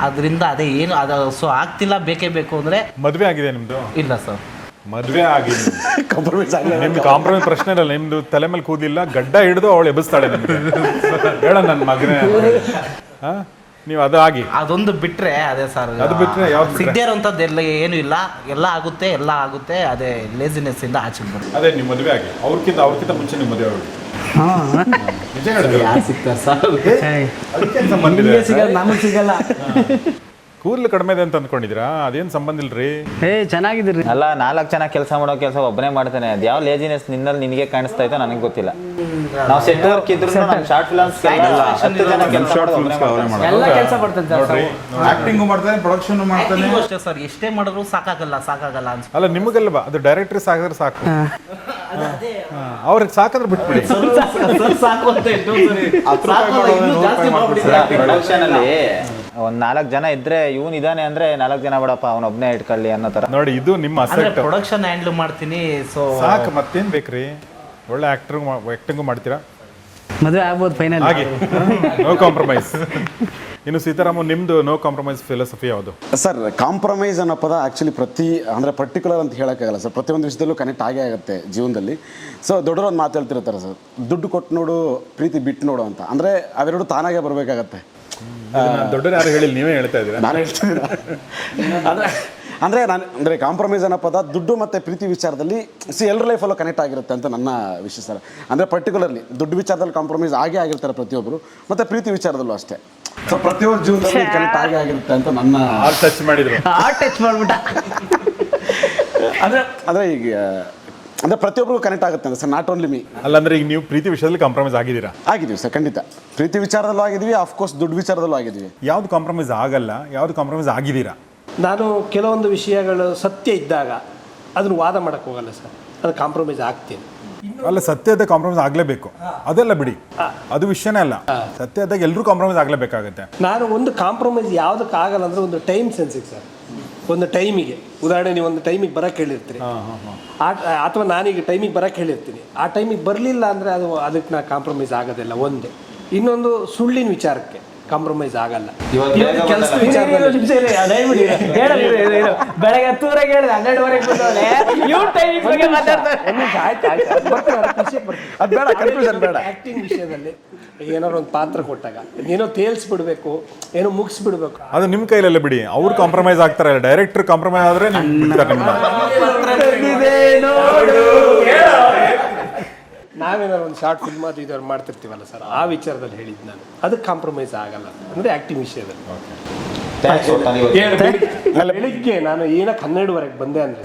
ಅದರಿಂದ ಅದೇ ಏನು ಅದು ಸೊ ಆಗ್ತಿಲ್ಲ. ಬೇಕೇ ಬೇಕು ಅಂದರೆ. ಮದುವೆ ಆಗಿದೆ ನಿಮ್ದು? ಇಲ್ಲ ಸರ್, ಮದುವೆ ಆಗಿದೆ. ಕಾಂಪ್ರಮೈಸ್ ಆಗಲ್ಲ. ನಿಮ್ದು ಕಾಂಪ್ರಮೈಸ್ ಪ್ರಶ್ನೆ ಇರಲ್ಲ. ನಿಮ್ದು ತಲೆ ಮೇಲೆ ಕೂದಿಲ್ಲ, ಗಡ್ಡ ಹಿಡಿದು ಅವಳು ಎಬ್ಬಿಸ್ತಾಳೆ ನಿಮ್ಗೆ. ಹೇಳ ನನ್ನ ಮಗನೇ. ನೀವು ಅದು ಆಗಿ ಅದೊಂದು ಬಿಟ್ಟರೆ ಅದೇ ಸರ್. ಅದು ಬಿಟ್ರೆ ಯಾವ್ದು ಬಿಟ್ರೆ? ಸಿಗ್ದೇ ಇರೋಂಥದ್ದೆಲ್ಲ ಏನೂ ಇಲ್ಲ, ಎಲ್ಲ ಆಗುತ್ತೆ. ಅದೇ ಲೇಸಿನೆಸ್ಸಿಂದ ಆಚೆ ಬರುತ್ತೆ. ಅದೇ ನಿಮ್ಮ ಮದುವೆ ಆಗಿ ಅವ್ರಕ್ಕಿಂತ ಮುಂಚೆ ನಿಮ್ಮ ಮದುವೆ ಆಗಿ ನಿಜ ಹೇಳಿದ್ರೆ ಸಿಗ್ತಾರೆ ಸರ್. ಅದಕ್ಕೆ ಸಂಬಂಧ ಇದೆ. ಸಿಗಲ್ಲ, ನಮಗೆ ಸಿಗಲ್ಲ. ಕೂದಲು ಕಡಿಮೆ ಇದೆ ಅಂತ ಅಂದ್ಕೊಂಡಿದ್ದೀರಾ? ಅದೇನು ಸಂಬಂಧ ಇಲ್ರಿ. ಚೆನ್ನಾಗಿದ್ದೀರಿ. ಅಲ್ಲ 4 ಜನ ಕೆಲಸ ಮಾಡೋ ಕೆಲಸ ಒಬ್ಬನೇ ಮಾಡ್ತಾನೆ. ಅದು ಯಾವ ಲೇಜಿನೆಸ್ ನಿನ್ನಲ್ಲಿ ನಿನಗೆ ಕಾಣಿಸ್ತಾ ಇತ್ತು ನನಗೆ ಗೊತ್ತಿಲ್ಲ. ನಾವು ಸೆಟ್ ವರ್ಕ್ ಇದ್ರು ನಮ್ಮ ಶಾರ್ಟ್ ಫಿಲ್ಮ್ಸ್ ಎಲ್ಲ ಕೆಲಸ ಮಾಡ್ತಾನೆ ಸರ್. ಆಕ್ಟಿಂಗು ಮಾಡ್ತಾನೆ, ಪ್ರೊಡಕ್ಷನ್ ಮಾಡ್ತಾನೆ. ಅಷ್ಟೇ ಸರ್, ಎಷ್ಟೇ ಮಾಡಿದ್ರು ಸಾಕಾಗಲ್ಲ ಅನ್ಸುತ್ತೆ. ಅಲ್ಲ ನಿಮಗಲ್ವಾ, ಅದು ಡೈರೆಕ್ಟ್ರಿ ಸಾಕಿದ್ರೆ ಸಾಕು. ಅವ್ರಿಗೆ ಸಾಕಾದ್ರೆ ಬಿಟ್ಬಿಡಿ. ಸಾಕು ಅಂತ ಪ್ರೊಡಕ್ಷನ್ ಅಲ್ಲಿ ಒಂದ್ 4 ಜನ ಇದ್ರೆ ಇವನ್ ಇದಾನೆ ಅಂದ್ರೆ 4 ಜನ ಬೇಡಪ್ಪ ಅವನೊಬ್ನೇ ಇಟ್ಕೊಳ್ಳಿ ಅನ್ನೋ ತರ. ನೋಡಿ ಇದು ನಿಮ್ಮ ಅಸೆಟ್. ಪ್ರೊಡಕ್ಷನ್ ಹ್ಯಾಂಡಲ್ ಮಾಡ್ತೀನಿ. ಸೊ ಸಾಕು, ಮತ್ತೇನ್ ಬೇಕ್ರಿ? ಒಳ್ಳೆ ಆಕ್ಟಿಂಗು ಮಾಡ್ತೀರಾ. ಮದುವೆ ಆಗ್ಬೋದು ಫೈನಲ್ ಹಾಗೆ ನೋ ಕಾಂಪ್ರಮೈಸ್. ಇನ್ನು ಸೀತಾರಾಮ, ನಿಮ್ದು ನೋ ಕಾಂಪ್ರಮೈಸ್ ಫಿಲಾಸಫಿ ಯಾವುದು? ಸರ್ ಕಾಂಪ್ರಮೈಸ್ ಅನ್ನೋ ಪದ ಆ್ಯಕ್ಚುಲಿ ಅಂದರೆ ಪರ್ಟಿಕ್ಯುಲರ್ ಅಂತ ಹೇಳೋಕ್ಕಾಗಲ್ಲ ಸರ್. ಪ್ರತಿಯೊಂದು ವಿಷಯದಲ್ಲೂ ಕನೆಕ್ಟ್ ಆಗೇ ಆಗುತ್ತೆ ಜೀವನದಲ್ಲಿ. ಸೊ ದೊಡ್ಡವರು ಒಂದು ಮಾತು ಹೇಳ್ತಿರ್ತಾರೆ ಸರ್, ದುಡ್ಡು ಕೊಟ್ಟು ನೋಡು, ಪ್ರೀತಿ ಬಿಟ್ಟು ನೋಡು ಅಂತ. ಅಂದರೆ ಅವೆರಡು ತಾನಾಗೆ ಬರಬೇಕಾಗತ್ತೆ. ದೊಡ್ಡರು ಯಾರು ಹೇಳಿಲ್ಲ, ನೀವೇ ಹೇಳ್ತಾ ಇದ್ದೀರಾ. ನಾನು ಹೇಳ್ತೀನಿ ಅಂದರೆ ಕಾಂಪ್ರಮೈಸ್ ಅನ್ನೋ ಪದ ದುಡ್ಡು ಮತ್ತು ಪ್ರೀತಿ ವಿಚಾರದಲ್ಲಿ ಎಲ್ಲರ ಲೈಫಲ್ಲೂ ಕನೆಕ್ಟ್ ಆಗಿರುತ್ತೆ ಅಂತ ನನ್ನ ವಿಷಯ ಸರ್. ಅಂದರೆ ಪರ್ಟಿಕ್ಯುಲರ್ಲಿ ದುಡ್ಡು ವಿಚಾರದಲ್ಲಿ ಕಾಂಪ್ರಮೈಸ್ ಆಗಿರ್ತಾರೆ ಪ್ರತಿಯೊಬ್ಬರು, ಮತ್ತು ಪ್ರೀತಿ ವಿಚಾರದಲ್ಲೂ ಅಷ್ಟೇ. ಸೊ ಪ್ರತಿಯೊಬ್ಬರು ಜೀವನದಲ್ಲಿ ಕನೆಕ್ಟ್ ಆಗಿರುತ್ತೆ ಅಂತ ನನ್ನ ಟಚ್ ಮಾಡಿದ್ರು. ಟಚ್ ಮಾಡ್ಬಿಟ್ಟ. ಅಂದರೆ ಈಗ ಅಂದರೆ ಪ್ರತಿಯೊಬ್ಬರಿಗೂ ಕನೆಕ್ಟ್ ಆಗುತ್ತೆ ಅಂತ ಸರ್, ನಾಟ್ ಓನ್ಲಿ ಮೀ. ಅಲ್ಲಂದ್ರೆ ಈಗ ನೀವು ಪ್ರೀತಿ ವಿಷಯದಲ್ಲಿ ಕಾಂಪ್ರಮೈಸ್ ಆಗಿದ್ದೀರಾ? ಆಗಿದ್ದೀವಿ ಸರ್, ಖಂಡಿತ. ಪ್ರೀತಿ ವಿಚಾರದಲ್ಲೂ ಆಗಿದ್ವಿ, ಆಫ್ಕೋರ್ಸ್ ದುಡ್ಡು ವಿಚಾರದಲ್ಲೂ ಆಗಿದ್ವಿ. ಯಾವ್ದು ಕಾಂಪ್ರಮೈಸ್ ಆಗಲ್ಲ, ಯಾವ್ದು ಕಾಂಪ್ರಮೈಸ್ ಆಗಿದ್ದೀರಾ? ನಾನು ಕೆಲವೊಂದು ವಿಷಯಗಳು ಸತ್ಯ ಇದ್ದಾಗ ಅದನ್ನು ವಾದ ಮಾಡೋಕ್ಕೆ ಹೋಗಲ್ಲ ಸರ್, ಅದು ಕಾಂಪ್ರಮೈಸ್ ಆಗ್ತೀನಿ. ಅಲ್ಲ, ಸತ್ಯದ ಕಾಂಪ್ರಮೈಸ್ ಆಗಲೇಬೇಕು, ಅದೆಲ್ಲ ಬಿಡಿ, ಅದು ವಿಷಯನೇ ಅಲ್ಲ. ಸತ್ಯದಾಗ ಎಲ್ಲರೂ ಕಾಂಪ್ರಮೈಸ್ ಆಗಲೇಬೇಕಾಗತ್ತೆ. ನಾನು ಒಂದು ಕಾಂಪ್ರಮೈಸ್ ಯಾವುದಕ್ಕೆ ಆಗಲ್ಲ ಅಂದರೆ ಒಂದು ಟೈಮ್ ಸೆನ್ಸಿಗೆ ಸರ್. ಒಂದು ಟೈಮಿಗೆ, ಉದಾಹರಣೆ ನೀವು ಒಂದು ಟೈಮಿಗೆ ಬರೋಕ್ಕೆ ಹೇಳಿರ್ತೀರಿ, ಅಥವಾ ನಾನೀಗ ಟೈಮಿಗೆ ಬರೋಕ್ಕೆ ಹೇಳಿರ್ತೀನಿ, ಆ ಟೈಮಿಗೆ ಬರಲಿಲ್ಲ ಅಂದರೆ ಅದಕ್ಕೆ ನಾ ಕಾಂಪ್ರಮೈಸ್ ಆಗೋದಿಲ್ಲ. ಒಂದೇ. ಇನ್ನೊಂದು ಸುಳ್ಳಿನ ವಿಚಾರಕ್ಕೆ ಕಾಂಪ್ರಮೈಸ್ ಆಗಲ್ಲ. ಕೆಲಸದ ವಿಚಾರದಲ್ಲಿ ಬೆಳಗ್ಗೆ 10:00 ಹೇಳಿದೆ 12:00 ಬಂದವಳೆ ಇವ್ರು ಟೈಮಿಂಗ್ ಬಗ್ಗೆ ಮಾತಾಡ್ತಾರೆ. ಅದು ಬೇಡ, ಕನ್ಫ್ಯೂಷನ್ ಬೇಡ. ಆ್ಯಕ್ಟಿಂಗ್ ವಿಷಯದಲ್ಲಿ ಏನಾದ್ರು ಒಂದು ಪಾತ್ರ ಕೊಟ್ಟಾಗ ಏನೋ ತೇಲ್ಸ್ಬಿಡ್ಬೇಕು, ಏನೋ ಮುಗಿಸ್ಬಿಡ್ಬೇಕು, ಅದು ನಿಮ್ಮ ಕೈಲೆಲ್ಲ ಬಿಡಿ. ಅವ್ರು ಕಾಂಪ್ರಮೈಸ್ ಆಗ್ತಾರೆ, ಡೈರೆಕ್ಟರ್ ಕಾಂಪ್ರಮೈಸ್ ಆದರೆ ನಾವೇನಾದ್ರು ಒಂದು ಶಾರ್ಟ್ ಫಿಲ್ಮ್ ಅದು ಇದಾರು ಮಾಡ್ತಿರ್ತೀವಲ್ಲ ಸರ್, ಆ ವಿಚಾರದಲ್ಲಿ ಹೇಳಿದ್ದು ನಾನು. ಅದಕ್ಕೆ ಕಾಂಪ್ರಮೈಸ್ ಆಗಲ್ಲ ಅಂದರೆ ಆ್ಯಕ್ಟಿಂಗ್ ವಿಷಯದಲ್ಲಿ. ಬೆಳಿಗ್ಗೆ ನಾನು ಏನಕ್ಕೆ 12:00 ಬಂದೆ ಅಂದರೆ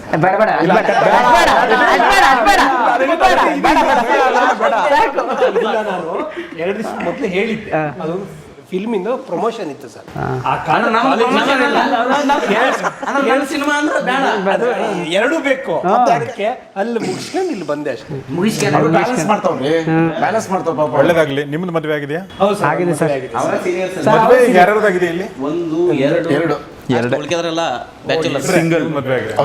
ನಾನು 2 ದಿವಸ ಮೊದಲೇ ಹೇಳಿದ್ದೆ. ಅದೊಂದು ಫಿಲ್ಮಿಂದು ಪ್ರಮೋಷನ್ ಇತ್ತು ಸರ್. ಎರಡೂ ಬೇಕು, ಅದಕ್ಕೆ ಅಲ್ಲಿ ಮುಗಿಸ್ಕೊಂಡು ಇಲ್ಲಿ ಬಂದೆ ಅಷ್ಟೇ. ಬ್ಯಾಲೆನ್ಸ್ ಮಾಡ್ತಾವ್ರಿ. ಒಳ್ಳೇದಾಗ್ಲಿ. ನಿಮ್ದು ಮದುವೆ ಆಗಿದೆಯಾ? ಆಗಿದೆ ಸರ್. ಮದುವೆ ಯಾರ್ಯಾರ್ದಾಗಿದೆ ಇಲ್ಲಿ? 1 2 ಉಳ್ಕಿದ್ರೆಲ್ಲ ಬ್ಯಾಚುಲರ್. ಸಿಂಗಲ್ ಮದುವೆ ಆಗಿದೆ.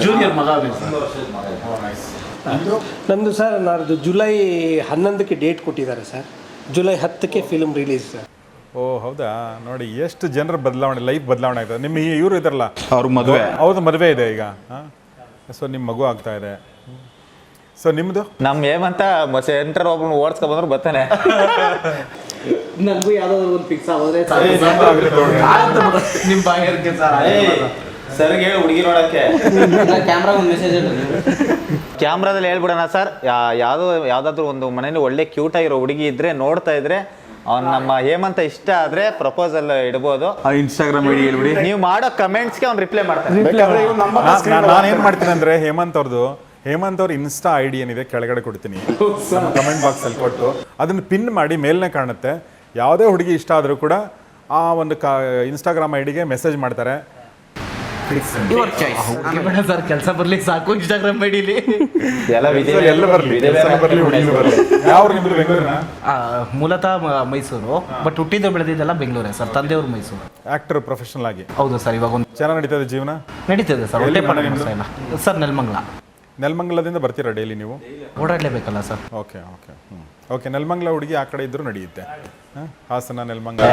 ಜೂನಿಯರ್ ಮಗ. ನಮ್ಮದು ಸರ್ ನಾಡ್ದು ಜುಲೈ 11ಕ್ಕೆ ಡೇಟ್ ಕೊಟ್ಟಿದ್ದಾರೆ ಸರ್. ಜುಲೈ 10ಕ್ಕೆ ಫಿಲ್ಮ್ ರಿಲೀಸ್ ಸರ್. ಓ ಹೌದಾ? ನೋಡಿ ಎಷ್ಟು ಜನರ ಬದಲಾವಣೆ, ಲೈಫ್ ಬದಲಾವಣೆ ಆಗ್ತದೆ. ನಿಮ್ಮ ಇವರು ಇದಾರಲ್ಲ, ಅವ್ರ ಮದುವೆ, ಅವ್ರದ್ದು ಮದುವೆ ಇದೆ ಈಗ. ಸೊ ನಿಮ್ಮ ಮಗು ಆಗ್ತಾ ಇದೆ. ಸೊ ನಿಮ್ಮದು ನಮ್ಮ ಹೇಮಂತ ಸೆಂಟ್ರ್ ಒಬ್ಬನು ಓಡಿಸ್ಕೊ ಬಂದ್ರು ಬರ್ತಾನೆ. ನನಗೂ ಯಾವುದಾದ್ರು ಒಂದು ಫಿಕ್ಸ್ ಆಗೋದ್ರೆ ನಿಮ್ಮ ಬಾಯಿಗೆ ಸರ್ಗೆ ಹೇಳಿ ಹುಡುಗಿ ನೋಡೋಕ್ಕೆ ಕ್ಯಾಮ್ರಾ ಒಂದು ಮೆಸೇಜ್ ಹೇಳಿ. ಕ್ಯಾಮ್ರಾದಲ್ಲಿ ಹೇಳ್ಬಿಡೋಣ ಸರ್, ಯಾವುದಾದ್ರೂ ಒಂದು ಮನೇಲಿ ಒಳ್ಳೆ ಕ್ಯೂಟ್ ಆಗಿರೋ ಹುಡುಗಿ ಇದ್ರೆ ನೋಡ್ತಾ ಇದ್ರೆ ಅವ್ನು ನಮ್ಮ ಹೇಮಂತ ಇಷ್ಟ ಆದ್ರೆ ಪ್ರಪೋಸಲ್ ಇಡ್ಬೋದು. ಇನ್ಸ್ಟಾಗ್ರಾಮ್ ಐಡಿ ಹೇಳ್ಬಿಡಿ. ನೀವು ಮಾಡೋ ಕಮೆಂಟ್ಸ್ಗೆ ಅವ್ನು ರಿಪ್ಲೈ ಮಾಡ್ತಾನೆ. ನಾನೇನು ಮಾಡ್ತೀನಿ ಅಂದರೆ ಹೇಮಂತ್ ಅವ್ರ ಇನ್ಸ್ಟಾ ಐ ಡಿ ಏನಿದೆ ಕೆಳಗಡೆ ಕೊಡ್ತೀನಿ, ಕಮೆಂಟ್ ಬಾಕ್ಸಲ್ಲಿ ಕೊಟ್ಟು ಅದನ್ನು ಪಿನ್ ಮಾಡಿ ಮೇಲ್ನೇ ಕಾಣುತ್ತೆ. ಯಾವುದೇ ಹುಡುಗಿ ಇಷ್ಟ ಆದರೂ ಕೂಡ ಆ ಒಂದು ಇನ್ಸ್ಟಾಗ್ರಾಮ್ ಐ ಡಿಗೆ ಮೆಸೇಜ್ ಮಾಡ್ತಾರೆ. ಸರ್ ಕೆಲಸ ಬರ್ಲಿಕ್ಕೆ ಸಾಕು ಇನ್ಸ್ಟಾಗ್ರಾಮ್ ಐಡಿಲಿ. ಎಲ್ಲ ಬರಲಿ, ಹುಡುಗಿ ಬರಲಿ. ಯಾವ ನಿಮ್ಮದು ಬೆಂಗಳೂರಿನ? ಮೂಲತಃ ಮೈಸೂರು, ಬಟ್ ಹುಟ್ಟಿದ್ದು ಬೆಳೆದಿದ್ದೆಲ್ಲ ಬೆಂಗಳೂರೇ ಸರ್. ತಂದೆಯವರು ಮೈಸೂರು. ಆಕ್ಟರ್ ಪ್ರೊಫೆಷನಲ್ ಆಗಿ. ಹೌದು ಸರ್. ಇವಾಗ ಒಂದು ಚೆನ್ನಾಗಿ ನಡೀತದೆ ಜೀವನ? ನಡೀತದೆ ಸರ್. ಒಳ್ಳೆ ಪಣ ಇಲ್ಲ ಸರ್. ನೆಲಮಂಗಲದಿಂದ ಬರ್ತೀರಾ ಡೈಲಿ ನೀವು? ಓಡಾಡಲೇಬೇಕಲ್ಲ sir. Okay okay okay. Nelamangala ಹುಡುಗಿ ಆ ಕಡೆ ಇದ್ರೂ ನಡೆಯುತ್ತೆ. ಹಾಸನ, ನೆಲಮಂಗಲ.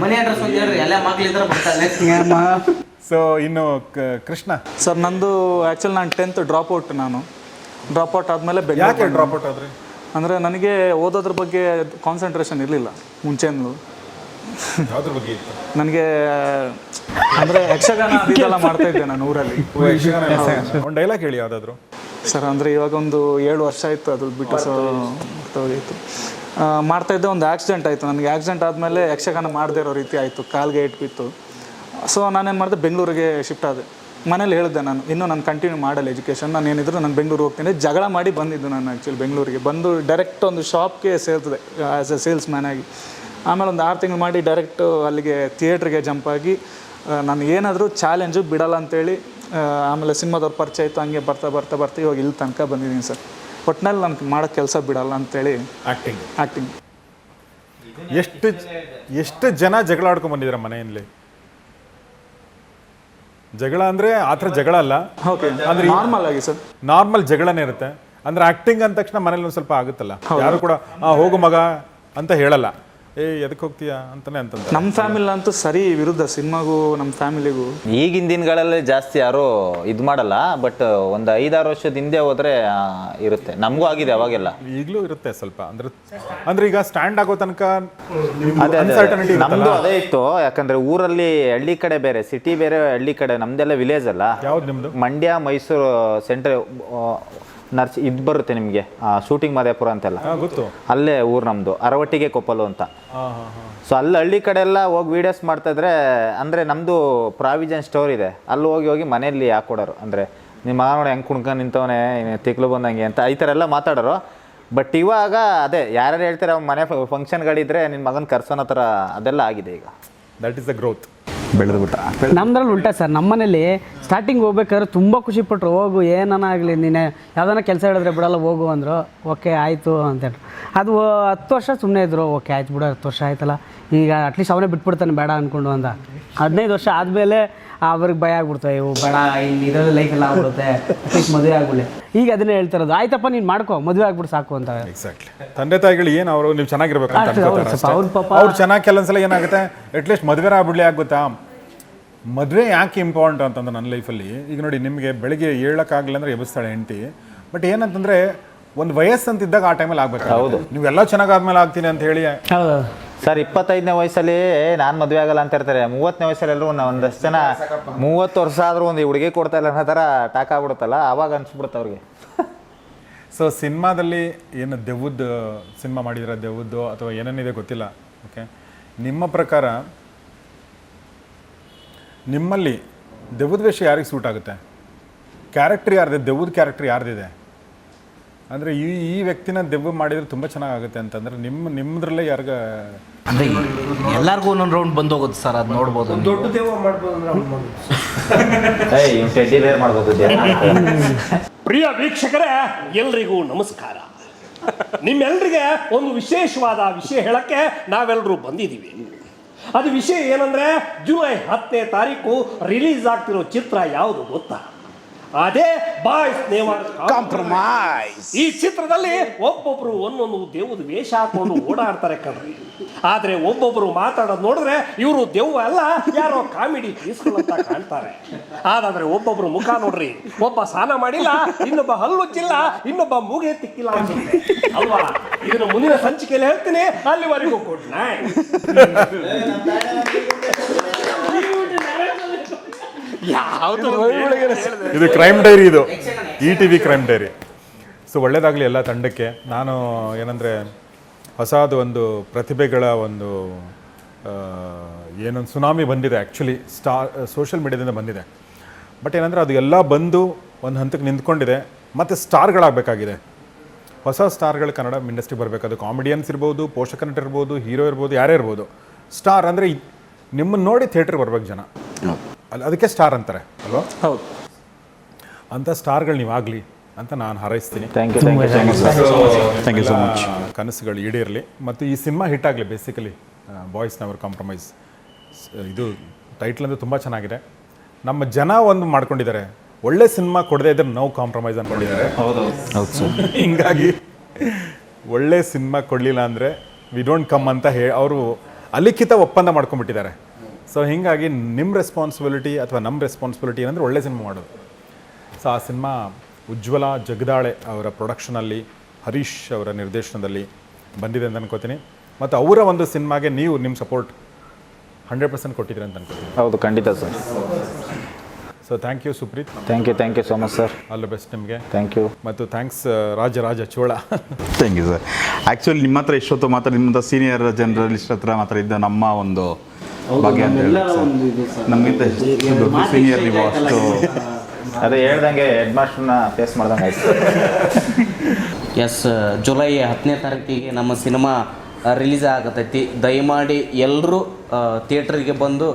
ಮನೆ ಅಡ್ರೆಸ್ ಒಂದು ಹೇಳ್ರಿ, ಎಲ್ಲ ಮಕ್ಳಿದ್ರೆ ಬರ್ತಾರೆ. ಸೊ ಇನ್ನು ಕೃಷ್ಣ ಸರ್, ನಂದು ಆ್ಯಕ್ಚುಲಿ ನಾನು 10th ಡ್ರಾಪ್ಔಟ್. ನಾನು ಡ್ರಾಪ್ಔಟ್ ಆದಮೇಲೆ ಯಾಕೆ ಡ್ರಾಪ್ಔಟ್ ಆದರೆ? ಅಂದರೆ ನನಗೆ ಓದೋದ್ರ ಬಗ್ಗೆ ಕಾನ್ಸಂಟ್ರೇಷನ್ ಇರಲಿಲ್ಲ ಮುಂಚೆನೂ. ಯಾವ್ದ್ರ ಬಗ್ಗೆ ಇತ್ತು? ನನಗೆ ಅಂದರೆ ಯಕ್ಷಗಾನ ಅದೆಲ್ಲ ಮಾಡ್ತಾಯಿದ್ದೆ ನಾನು ಊರಲ್ಲಿ. ಒಂದು ಡೈಲಾಗ್ ಹೇಳಿ ಯಾವುದಾದ್ರು ಸರ್. ಅಂದರೆ ಇವಾಗ ಒಂದು 7 ವರ್ಷ ಆಯಿತು ಅದು ಬಿಟ್ಟು. ಸೊ ಹೋಗಿತ್ತು ಮಾಡ್ತಾಯಿದ್ದೆ. ಒಂದು ಆಕ್ಸಿಡೆಂಟ್ ಆಯಿತು ನನಗೆ. ಆಕ್ಸಿಡೆಂಟ್ ಆದಮೇಲೆ ಯಕ್ಷಗಾನ ಮಾಡದೇ ಇರೋ ರೀತಿ ಆಯಿತು, ಕಾಲ್ಗೆ ಏಟ್ ಬಿತ್ತು. ಸೊ ನಾನೇನು ಮಾಡಿದೆ, ಬೆಂಗಳೂರಿಗೆ ಶಿಫ್ಟ್ ಆದೆ. ಮನೇಲಿ ಹೇಳಿದೆ ಇನ್ನೂ ನಾನು ಕಂಟಿನ್ಯೂ ಮಾಡಲ್ಲ ಎಜುಕೇಷನ್, ನಾನು ಏನಿದ್ರು ನಾನು ಬೆಂಗಳೂರು ಹೋಗ್ತೀನಿ. ಜಗಳ ಮಾಡಿ ಬಂದಿದ್ದು ನಾನು ಆ್ಯಕ್ಚುಲಿ ಬೆಂಗಳೂರಿಗೆ. ಬಂದು ಡೈರೆಕ್ಟ್ ಒಂದು ಶಾಪ್ಗೆ ಸೇರ್ತದೆ ಆ್ಯಸ್ ಎ ಸೇಲ್ಸ್ ಮ್ಯಾನ್ ಆಗಿ. ಆಮೇಲೆ ಒಂದು 6 ತಿಂಗಳು ಮಾಡಿ ಡೈರೆಕ್ಟು ಅಲ್ಲಿಗೆ ಥಿಯೇಟ್ರಿಗೆ ಜಂಪ್ ಆಗಿ ನಾನು ಏನಾದರೂ ಚಾಲೆಂಜು ಬಿಡಲ್ಲ ಅಂತೇಳಿ ಆಮೇಲೆ ಸಿನಿಮಾದವ್ರು ಪರಿಚಯ ಆಯಿತು. ಹಂಗೆ ಬರ್ತಾ ಇವಾಗ ಇಲ್ಲಿ ತನಕ ಬಂದಿದ್ದೀನಿ ಸರ್. ಒಟ್ಟಿನಲ್ಲಿ ನನಗೆ ಮಾಡೋ ಕೆಲಸ ಬಿಡಲ್ಲ ಅಂತೇಳಿ ಆ್ಯಕ್ಟಿಂಗ್. ಎಷ್ಟು ಜನ ಜಗಳ ಆಡ್ಕೊಂಡು ಬಂದಿದ್ದೀರಾ ಮನೆಯಲ್ಲಿ? ಜಗಳ ಅಂದರೆ ಆ ಥರ ಜಗಳ ಅಲ್ಲ, ಓಕೆ, ಅಂದರೆ ನಾರ್ಮಲ್ ಆಗಿ ಸರ್. ನಾರ್ಮಲ್ ಜಗಳನೇ ಇರುತ್ತೆ. ಅಂದರೆ ಆ್ಯಕ್ಟಿಂಗ್ ಅಂದ ತಕ್ಷಣ ಮನೇಲಿ ಒಂದು ಸ್ವಲ್ಪ ಆಗುತ್ತಲ್ಲ, ಯಾರು ಕೂಡ ಹೋಗು ಮಗ ಅಂತ ಹೇಳಲ್ಲ, ಎದಕ್ಕೆ ಹೋಗ್ತೀಯಾ ಅಂತಾನೆ ಅಂತಂದ. ನಮ್ಮ ಫ್ಯಾಮಿಲಿ ಅಂತೂ ಸರಿ ವಿರುದ್ಧ ಸಿನಿಮಾಗೂ ನಮ್ಮ ಫ್ಯಾಮಿಲಿಗೂ. ಈಗಿನ ದಿನಗಳಲ್ಲಿ ಜಾಸ್ತಿ ಯಾರು ಇದು ಮಾಡಲ್ಲ, ಬಟ್ ಒಂದು 5-6 ವರ್ಷದ ಹಿಂದೆ ಹೋದ್ರೆ ಇರುತ್ತೆ. ನಮಗೂ ಆಗಿದೆ ಅವಾಗೆಲ್ಲ, ಈಗಲೂ ಇರುತ್ತೆ ಸ್ವಲ್ಪ. ಅಂದ್ರೆ ಈಗ ಸ್ಟ್ಯಾಂಡ್ ಆಗೋ ತನಕ ನಮ್ದು ಅದೇ ಇತ್ತು. ಯಾಕಂದ್ರೆ ಊರಲ್ಲಿ ಹಳ್ಳಿ ಕಡೆ ಬೇರೆ, ಸಿಟಿ ಬೇರೆ, ಹಳ್ಳಿ ಕಡೆ. ನಮ್ದೆಲ್ಲ ವಿಲೇಜ್ ಅಲ್ಲ. ಯಾವ್ದು ನಿಮ್ದು? ಮಂಡ್ಯ, ಮೈಸೂರು ಸೆಂಟ್ರ್ ಇದು ಬರುತ್ತೆ ನಿಮಗೆ, ಶೂಟಿಂಗ್ ಮಾದೇಪುರ ಅಂತೆಲ್ಲ ಗೊತ್ತು. ಅಲ್ಲೇ ಊರು ನಮ್ಮದು, ಅರವಟ್ಟಿಗೆ ಕೊಪ್ಪಲು ಅಂತ. ಸೊ ಅಲ್ಲಿ ಹಳ್ಳಿ ಕಡೆ ಎಲ್ಲ ಹೋಗಿ ವೀಡಿಯೋಸ್ ಮಾಡ್ತಾಯಿದ್ರೆ, ಅಂದರೆ ನಮ್ಮದು ಪ್ರಾವಿಜನ್ ಸ್ಟೋರ್ ಇದೆ, ಅಲ್ಲಿ ಹೋಗಿ ಮನೆಯಲ್ಲಿ ಹಾಕೊಡೋರು. ಅಂದರೆ ನಿಮ್ಮ ಮಗ ನೋಡಿ ಹೆಂಗೆ ಕುಣ್ಕೊಂಡು ನಿಂತವನೇ, ತಿಕ್ಲು ಬಂದಂಗೆ ಅಂತ ಈ ಥರ ಎಲ್ಲ ಮಾತಾಡೋರು. ಬಟ್ ಇವಾಗ ಅದೇ ಯಾರ್ಯಾರು ಹೇಳ್ತಾರೆ, ಅವ್ನ ಮನೆ ಫಂಕ್ಷನ್ಗಳಿದ್ರೆ ನಿನ್ನ ಮಗನ ಕರ್ಸೋನೋ ಥರ ಅದೆಲ್ಲ ಆಗಿದೆ ಈಗ. That is the growth. ಬೆಳೆದ್ಬಿಟ್ಟ. ನಮ್ದ್ರಲ್ಲಿ ಉಲ್ಟಾ ಸರ್. ನಮ್ಮನೇಲಿ ಸ್ಟಾರ್ಟಿಂಗ್ ಹೋಗ್ಬೇಕಾದ್ರೆ ತುಂಬ ಖುಷಿಪಟ್ಟರು. ಹೋಗು ಏನಾಗಲಿ, ನೀನೆ ಯಾವ್ದಾನ ಕೆಲಸ ಹೇಳಿದ್ರೆ ಬಿಡಲ್ಲ ಹೋಗು ಅಂದರು. ಓಕೆ ಆಯಿತು ಅಂತೇಳಿ. ಅದು 10 ವರ್ಷ ಸುಮ್ಮನೆ ಇದ್ರು. ಓಕೆ ಆಯ್ತು ಬಿಡು, 10 ವರ್ಷ ಆಯ್ತಲ್ಲ, ಈಗ ಅಟ್ಲೀಸ್ಟ್ ಅವನೇ ಬಿಟ್ಬಿಡ್ತಾನೆ ಬೇಡ ಅಂದ್ಕೊಂಡು ಅಂತ. 15 ವರ್ಷ ಆದಮೇಲೆ ಅವ್ರಿಗೆ ಭಯ ಆಗ್ಬಿಡ್ತವೆ, ಇವು ಬೇಡ ಇನ್ನು ಇದರಲ್ಲಿ ಲೈಫೆಲ್ಲ ಆಗ್ಬಿಡುತ್ತೆ, ಅಟ್ಲೀಸ್ಟ್ ಮದುವೆ ಆಗ್ಬಿಡಿ. ಈಗ ಅದನ್ನೇ ಹೇಳ್ತಿರೋದು, ಆಯ್ತಪ್ಪ ನೀನು ಮಾಡ್ಕೊ, ಮದುವೆ ಆಗ್ಬಿಟ್ಟು ಸಾಕು ಅಂತ. ಎಕ್ಸಾಕ್ಟ್ಲಿ. ತಂದೆ ತಾಯಿಗಳು ಏನು ಅವರು ನೀವು ಚೆನ್ನಾಗಿರ್ಬೇಕು ಅಂತ ಅವ್ರ ಪಾಪ ಅವ್ರು ಚೆನ್ನಾಗಿ ಕೆಲವೊಂದ್ಸಲ ಏನಾಗುತ್ತೆ, ಅಟ್ಲೀಸ್ಟ್ ಮದುವೆ ಆಗ್ಬಿಡ್ಲಿ ಆಗುತ್ತಾ. ಮದುವೆ ಯಾಕೆ ಇಂಪಾರ್ಟೆಂಟ್ ಅಂತಂದ್ರೆ ನನ್ನ ಲೈಫಲ್ಲಿ ಈಗ ನೋಡಿ, ನಿಮಗೆ ಬೆಳಿಗ್ಗೆ ಏಳಕ್ಕಾಗಲಿಲ್ಲ ಅಂದರೆ ಎಬ್ಬಿಸ್ತಾಳೆ ಹೆಂಡತಿ. ಬಟ್ ಏನಂತಂದರೆ ಒಂದು ವಯಸ್ಸಂತಿದ್ದಾಗ ಆ ಟೈಮಲ್ಲಿ ಆಗ್ಬೇಕು. ಹೌದು, ನೀವೆಲ್ಲ ಚೆನ್ನಾಗಾದ್ಮೇಲೆ ಆಗ್ತೀನಿ ಅಂತ ಹೇಳಿ. ಹೌದು ಸರ್. 25ನೇ ವಯಸ್ಸಲ್ಲಿ ನಾನು ಮದುವೆ ಆಗಲ್ಲ ಅಂತ ಇರ್ತಾರೆ. 30ನೇ ವಯಸ್ಸಲ್ಲಿ ಎಲ್ಲರೂ ಒಂದಷ್ಟು ಜನ 30 ವರ್ಷ ಆದರೂ ಒಂದು ಹುಡುಗಿ ಕೊಡ್ತಾ ಇಲ್ಲ ಅನ್ನೋ ಥರ ಟಾಕ್ ಆಗ್ಬಿಡುತ್ತಲ್ಲ, ಆವಾಗ ಅನ್ಸ್ಬಿಡುತ್ತೆ ಅವ್ರಿಗೆ. ಸೊ ಸಿನಿಮಾದಲ್ಲಿ ಏನು ದೆವ್ವದ್ದು ಸಿನಿಮಾ ಮಾಡಿದ್ರೆ, ದೆವ್ವದ್ದು ಅಥವಾ ಏನೇನಿದೆ ಗೊತ್ತಿಲ್ಲ. ಓಕೆ, ನಿಮ್ಮ ಪ್ರಕಾರ ನಿಮ್ಮಲ್ಲಿ ದೆವ್ವದ ವೇಷ ಯಾರಿಗೆ ಸೂಟ್ ಆಗುತ್ತೆ? ಕ್ಯಾರೆಕ್ಟರ್ ಯಾರ್ದಿದೆ? ದೆವ್ವದ ಕ್ಯಾರೆಕ್ಟರ್ ಯಾರ್ದಿದೆ? ಅಂದರೆ ಈ ವ್ಯಕ್ತಿನ ದೆವ್ವ ಮಾಡಿದರೆ ತುಂಬ ಚೆನ್ನಾಗುತ್ತೆ ಅಂತಂದರೆ ನಿಮ್ಮದ್ರಲ್ಲೇ ಯಾರಿಗ? ಅಂದರೆ ಎಲ್ಲರಿಗೂ ಒಂದೊಂದು ರೌಂಡ್ ಬಂದು ಹೋಗುತ್ತೆ ಸರ್, ಅದು ನೋಡ್ಬೋದು. ದೊಡ್ಡ ದೇವ ಮಾಡ್ಬೋದು. ಪ್ರಿಯ ವೀಕ್ಷಕರೇ, ಎಲ್ರಿಗೂ ನಮಸ್ಕಾರ. ನಿಮ್ಮೆಲ್ಲರಿಗೆ ಒಂದು ವಿಶೇಷವಾದ ವಿಷಯ ಹೇಳಕ್ಕೆ ನಾವೆಲ್ಲರೂ ಬಂದಿದ್ದೀವಿ. ಅದು ವಿಷಯ ಏನಂದ್ರೆ, ಜುಲೈ 10ನೇ ತಾರೀಕು ರಿಲೀಸ್ ಆಗ್ತಿರೋ ಚಿತ್ರ ಯಾವುದು ಗೊತ್ತಾ? ಅದೇ ಬಾಯ್ಸ್ ನೆವರ್ ಕಾಂಪ್ರಮೈಸ್. ಈ ಚಿತ್ರದಲ್ಲಿ ಒಬ್ಬೊಬ್ರು ಒಂದೊಂದು ದೇವದ ವೇಷ ಹಾಕೊಂಡು ಓಡಾಡ್ತಾರೆ ಕಣ್ರಿ. ಆದ್ರೆ ಒಬ್ಬೊಬ್ರು ಮಾತಾಡೋದು ನೋಡಿದ್ರೆ ಇವರು ದೆವ್ವ ಅಲ್ಲ, ಯಾರೋ ಕಾಮಿಡಿ ಪೀಸ್ಗಳಂತ ಕಾಣ್ತಾರೆ. ಆದ್ರೆ ಒಬ್ಬೊಬ್ರು ಮುಖ ನೋಡ್ರಿ, ಒಬ್ಬ ಸ್ನಾನ ಮಾಡಿಲ್ಲ, ಇನ್ನೊಬ್ಬ ಹಲ್ಲುಚ್ಚಿಲ್ಲ, ಇನ್ನೊಬ್ಬ ಮೂಗೆ ತಿಕ್ಕಿಲ್ಲ ಅನ್ಸುತ್ತೆ ಅಲ್ವಾ? ಇದನ್ನು ಮುಂದಿನ ಸಂಚಿಕೆಯಲ್ಲಿ ಹೇಳ್ತೀನಿ. ಅಲ್ಲಿವರೆಗೂ ಗುಡ್ ನೈಟ್. ಇದು ಕ್ರೈಮ್ ಡೈರಿ, ಇದು ETV ಕ್ರೈಮ್ ಡೈರಿ. ಸೊ ಒಳ್ಳೇದಾಗಲಿ ಎಲ್ಲ ತಂಡಕ್ಕೆ. ನಾನು ಏನಂದರೆ ಹೊಸದು ಒಂದು ಪ್ರತಿಭೆಗಳ ಒಂದು ಏನೊಂದು ಸುನಾಮಿ ಬಂದಿದೆ ಆ್ಯಕ್ಚುಲಿ, ಸೋಷಿಯಲ್ ಮೀಡಿಯಾದಿಂದ ಬಂದಿದೆ. ಬಟ್ ಏನಂದರೆ ಅದು ಎಲ್ಲ ಬಂದು ಒಂದು ಹಂತಕ್ಕೆ ನಿಂತ್ಕೊಂಡಿದೆ, ಮತ್ತು ಸ್ಟಾರ್ಗಳಾಗಬೇಕಾಗಿದೆ. ಹೊಸ ಸ್ಟಾರ್ಗಳು ಕನ್ನಡ ಇಂಡಸ್ಟ್ರಿ ಬರಬೇಕು. ಅದು ಕಾಮಿಡಿಯನ್ಸ್ ಇರ್ಬೋದು, ಪೋಷಕ ನಟ ಇರ್ಬೋದು, ಹೀರೋ ಇರ್ಬೋದು, ಯಾರೇ ಇರ್ಬೋದು. ಸ್ಟಾರ್ ಅಂದರೆ ನಿಮ್ಮನ್ನು ನೋಡಿ ಥಿಯೇಟ್ರಿಗೆ ಬರ್ಬೇಕು ಜನ, ಅದಕ್ಕೆ ಸ್ಟಾರ್ ಅಂತಾರೆ ಅಲ್ವಾ? ಹೌದು. ಅಂಥ ಸ್ಟಾರ್ಗಳು ನೀವಾಗಲಿ ಅಂತ ನಾನು ಹಾರೈಸ್ತೀನಿ. Thank you thank you so much. ಕನಸುಗಳು ಈಡೇರಲಿ ಮತ್ತು ಈ ಸಿನಿಮಾ ಹಿಟ್ ಆಗಲಿ. ಬೇಸಿಕಲಿ ಬಾಯ್ಸ್ ನೆವರ್ ಕಾಂಪ್ರಮೈಸ್, ಇದು ಟೈಟ್ಲ್ ಅಂದರೆ ತುಂಬ ಚೆನ್ನಾಗಿದೆ. ನಮ್ಮ ಜನ ಒಂದು ಮಾಡ್ಕೊಂಡಿದ್ದಾರೆ, ಒಳ್ಳೆ ಸಿನಿಮಾ ಕೊಡದೇ ಇದ್ರೆ ನೋ ಕಾಂಪ್ರಮೈಸ್ ಅಂದ್ಕೊಂಡಿದ್ದಾರೆ. ಹೌದು ಸರ್. ಹಿಂಗಾಗಿ ಒಳ್ಳೆ ಸಿನಿಮಾ ಕೊಡಲಿಲ್ಲ ಅಂದರೆ ವಿ ಡೋಂಟ್ ಕಮ್ ಅಂತ ಅವರು ಅಲಿಖಿತ ಒಪ್ಪಂದ ಮಾಡ್ಕೊಂಡ್ಬಿಟ್ಟಿದ್ದಾರೆ. ಸೊ ಹೀಗಾಗಿ ನಿಮ್ಮ ರೆಸ್ಪಾನ್ಸಿಬಿಲಿಟಿ ಅಥವಾ ನಮ್ಮ ರೆಸ್ಪಾನ್ಸಿಬಿಲಿಟಿ ಏನಂದರೆ ಒಳ್ಳೆ ಸಿನಿಮಾ ಮಾಡೋದು. ಸೊ ಆ ಸಿನಿಮಾ ಉಜ್ವಲ ಜಗದಾಳೆ ಅವರ ಪ್ರೊಡಕ್ಷನಲ್ಲಿ, ಹರೀಶ್ ಅವರ ನಿರ್ದೇಶನದಲ್ಲಿ ಬಂದಿದೆ ಅಂತ ಅನ್ಕೋತೀನಿ. ಮತ್ತು ಅವರ ಒಂದು ಸಿನಿಮಾಗೆ ನೀವು ನಿಮ್ಮ ಸಪೋರ್ಟ್ 100% ಕೊಟ್ಟಿದ್ದೀರಿ ಅಂತ ಅನ್ಕೋತೀನಿ. ಹೌದು, ಖಂಡಿತ sir. So thank you Supreeth. Thank you so much sir. All the best ನಿಮಗೆ. Thank you. ಮತ್ತು thanks Raja Chola. Thank you sir. Actually ನಿಮ್ಮ ಹತ್ರ ಇಷ್ಟೊತ್ತು ಮಾತ್ರ ನಿಮ್ಮಂಥ ಸೀನಿಯರ್ ಜರ್ನಲಿಸ್ಟ್ ಹತ್ರ ಮಾತ್ರ ಇದ್ದ ನಮ್ಮ ಒಂದು ಭಾಗ್ಯ ಅಂತ ಹೇಳಿ ಸರ್. ನಮಗಿಂತ ದೊಡ್ಡ ಸೀನಿಯರ್ ನೀವು ಅಷ್ಟು ಅದೇ ಹೇಳ್ದಂಗೆ ಹೆಡ್ ಮಾಸ್ಟರ್ನ ಫೇಸ್ ಮಾಡ್ದಂಗೆ ಆಯ್ತು. ಎಸ್, ಜುಲೈ 10ನೇ ತಾರೀಕಿಗೆ ನಮ್ಮ ಸಿನಿಮಾ ರಿಲೀಸ್ ಆಗತೈತಿ. ದಯಮಾಡಿ ಎಲ್ಲರೂ ಥಿಯೇಟ್ರಿಗೆ ಬಂದು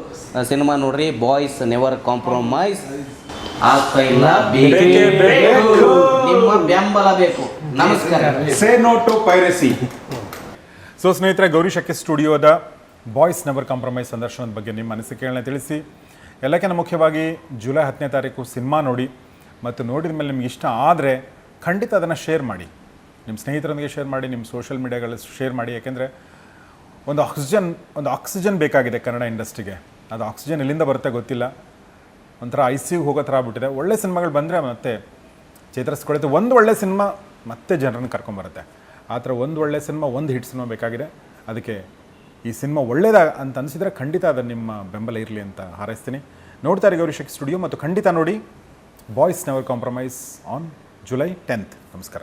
ಸಿನಿಮಾ ನೋಡ್ರಿ. Boys never compromise. ಆಗ್ತಾ ಇಲ್ಲ, ನಿಮ್ಮ ಬೆಂಬಲ ಬೇಕು. ನಮಸ್ಕಾರ. Say no to piracy. So ಸ್ನೇಹಿತರೆ, ಗೌರಿ ಶಕ್ತಿ ಸ್ಟುಡಿಯೋದ ಬಾಯ್ಸ್ ನೆವರ್ ಕಾಂಪ್ರಮೈಸ್ ಸಂದರ್ಶನದ ಬಗ್ಗೆ ನಿಮ್ಮ ಅನಿಸಿಕೆಗಳನ್ನ ತಿಳಿಸಿ. ಎಲ್ಲಕ್ಕಿಂತ ಮುಖ್ಯವಾಗಿ ಜುಲೈ 10ನೇ ತಾರೀಕು ಸಿನಿಮಾ ನೋಡಿ, ಮತ್ತು ನೋಡಿದ ಮೇಲೆ ನಿಮ್ಗೆ ಇಷ್ಟ ಆದರೆ ಖಂಡಿತ ಅದನ್ನು ಶೇರ್ ಮಾಡಿ, ನಿಮ್ಮ ಸ್ನೇಹಿತರೊಂದಿಗೆ ಶೇರ್ ಮಾಡಿ, ನಿಮ್ಮ ಸೋಷಿಯಲ್ ಮೀಡಿಯಾಗಳಲ್ಲಿ ಶೇರ್ ಮಾಡಿ. ಯಾಕೆಂದರೆ ಒಂದು ಆಕ್ಸಿಜನ್ ಬೇಕಾಗಿದೆ ಕನ್ನಡ ಇಂಡಸ್ಟ್ರಿಗೆ. ಅದು ಆಕ್ಸಿಜನ್ ಎಲ್ಲಿಂದ ಬರುತ್ತೆ ಗೊತ್ತಿಲ್ಲ. ಒಂಥರ ICUಗೆ ಹೋಗೋ ಥರ ಆಗ್ಬಿಟ್ಟಿದೆ. ಒಳ್ಳೆ ಸಿನಿಮಾಗಳು ಬಂದರೆ ಮತ್ತೆ ಚೇತರಿಸ್ಕೊಳ್ಳುತ್ತೆ. ಒಂದು ಒಳ್ಳೆ ಸಿನಿಮಾ ಮತ್ತೆ ಜನರನ್ನು ಕರ್ಕೊಂಬರುತ್ತೆ. ಆ ಥರ ಒಂದು ಒಳ್ಳೆ ಸಿನಿಮಾ, ಒಂದು ಹಿಟ್ ಸಿನಿಮಾ ಬೇಕಾಗಿದೆ. ಅದಕ್ಕೆ ಈ ಸಿನಿಮಾ ಒಳ್ಳೇದ ಅಂತ ಅನಿಸಿದರೆ ಖಂಡಿತ ಅದನ್ನು ನಿಮ್ಮ ಬೆಂಬಲ ಇರಲಿ ಅಂತ ಹಾರೈಸ್ತೀನಿ. ನೋಡ್ತಾರೆ ಗೌರಿ ಶಕ್ತಿ ಸ್ಟುಡಿಯೋ, ಮತ್ತು ಖಂಡಿತ ನೋಡಿ boys never compromise on July 10th. ನಮಸ್ಕಾರ.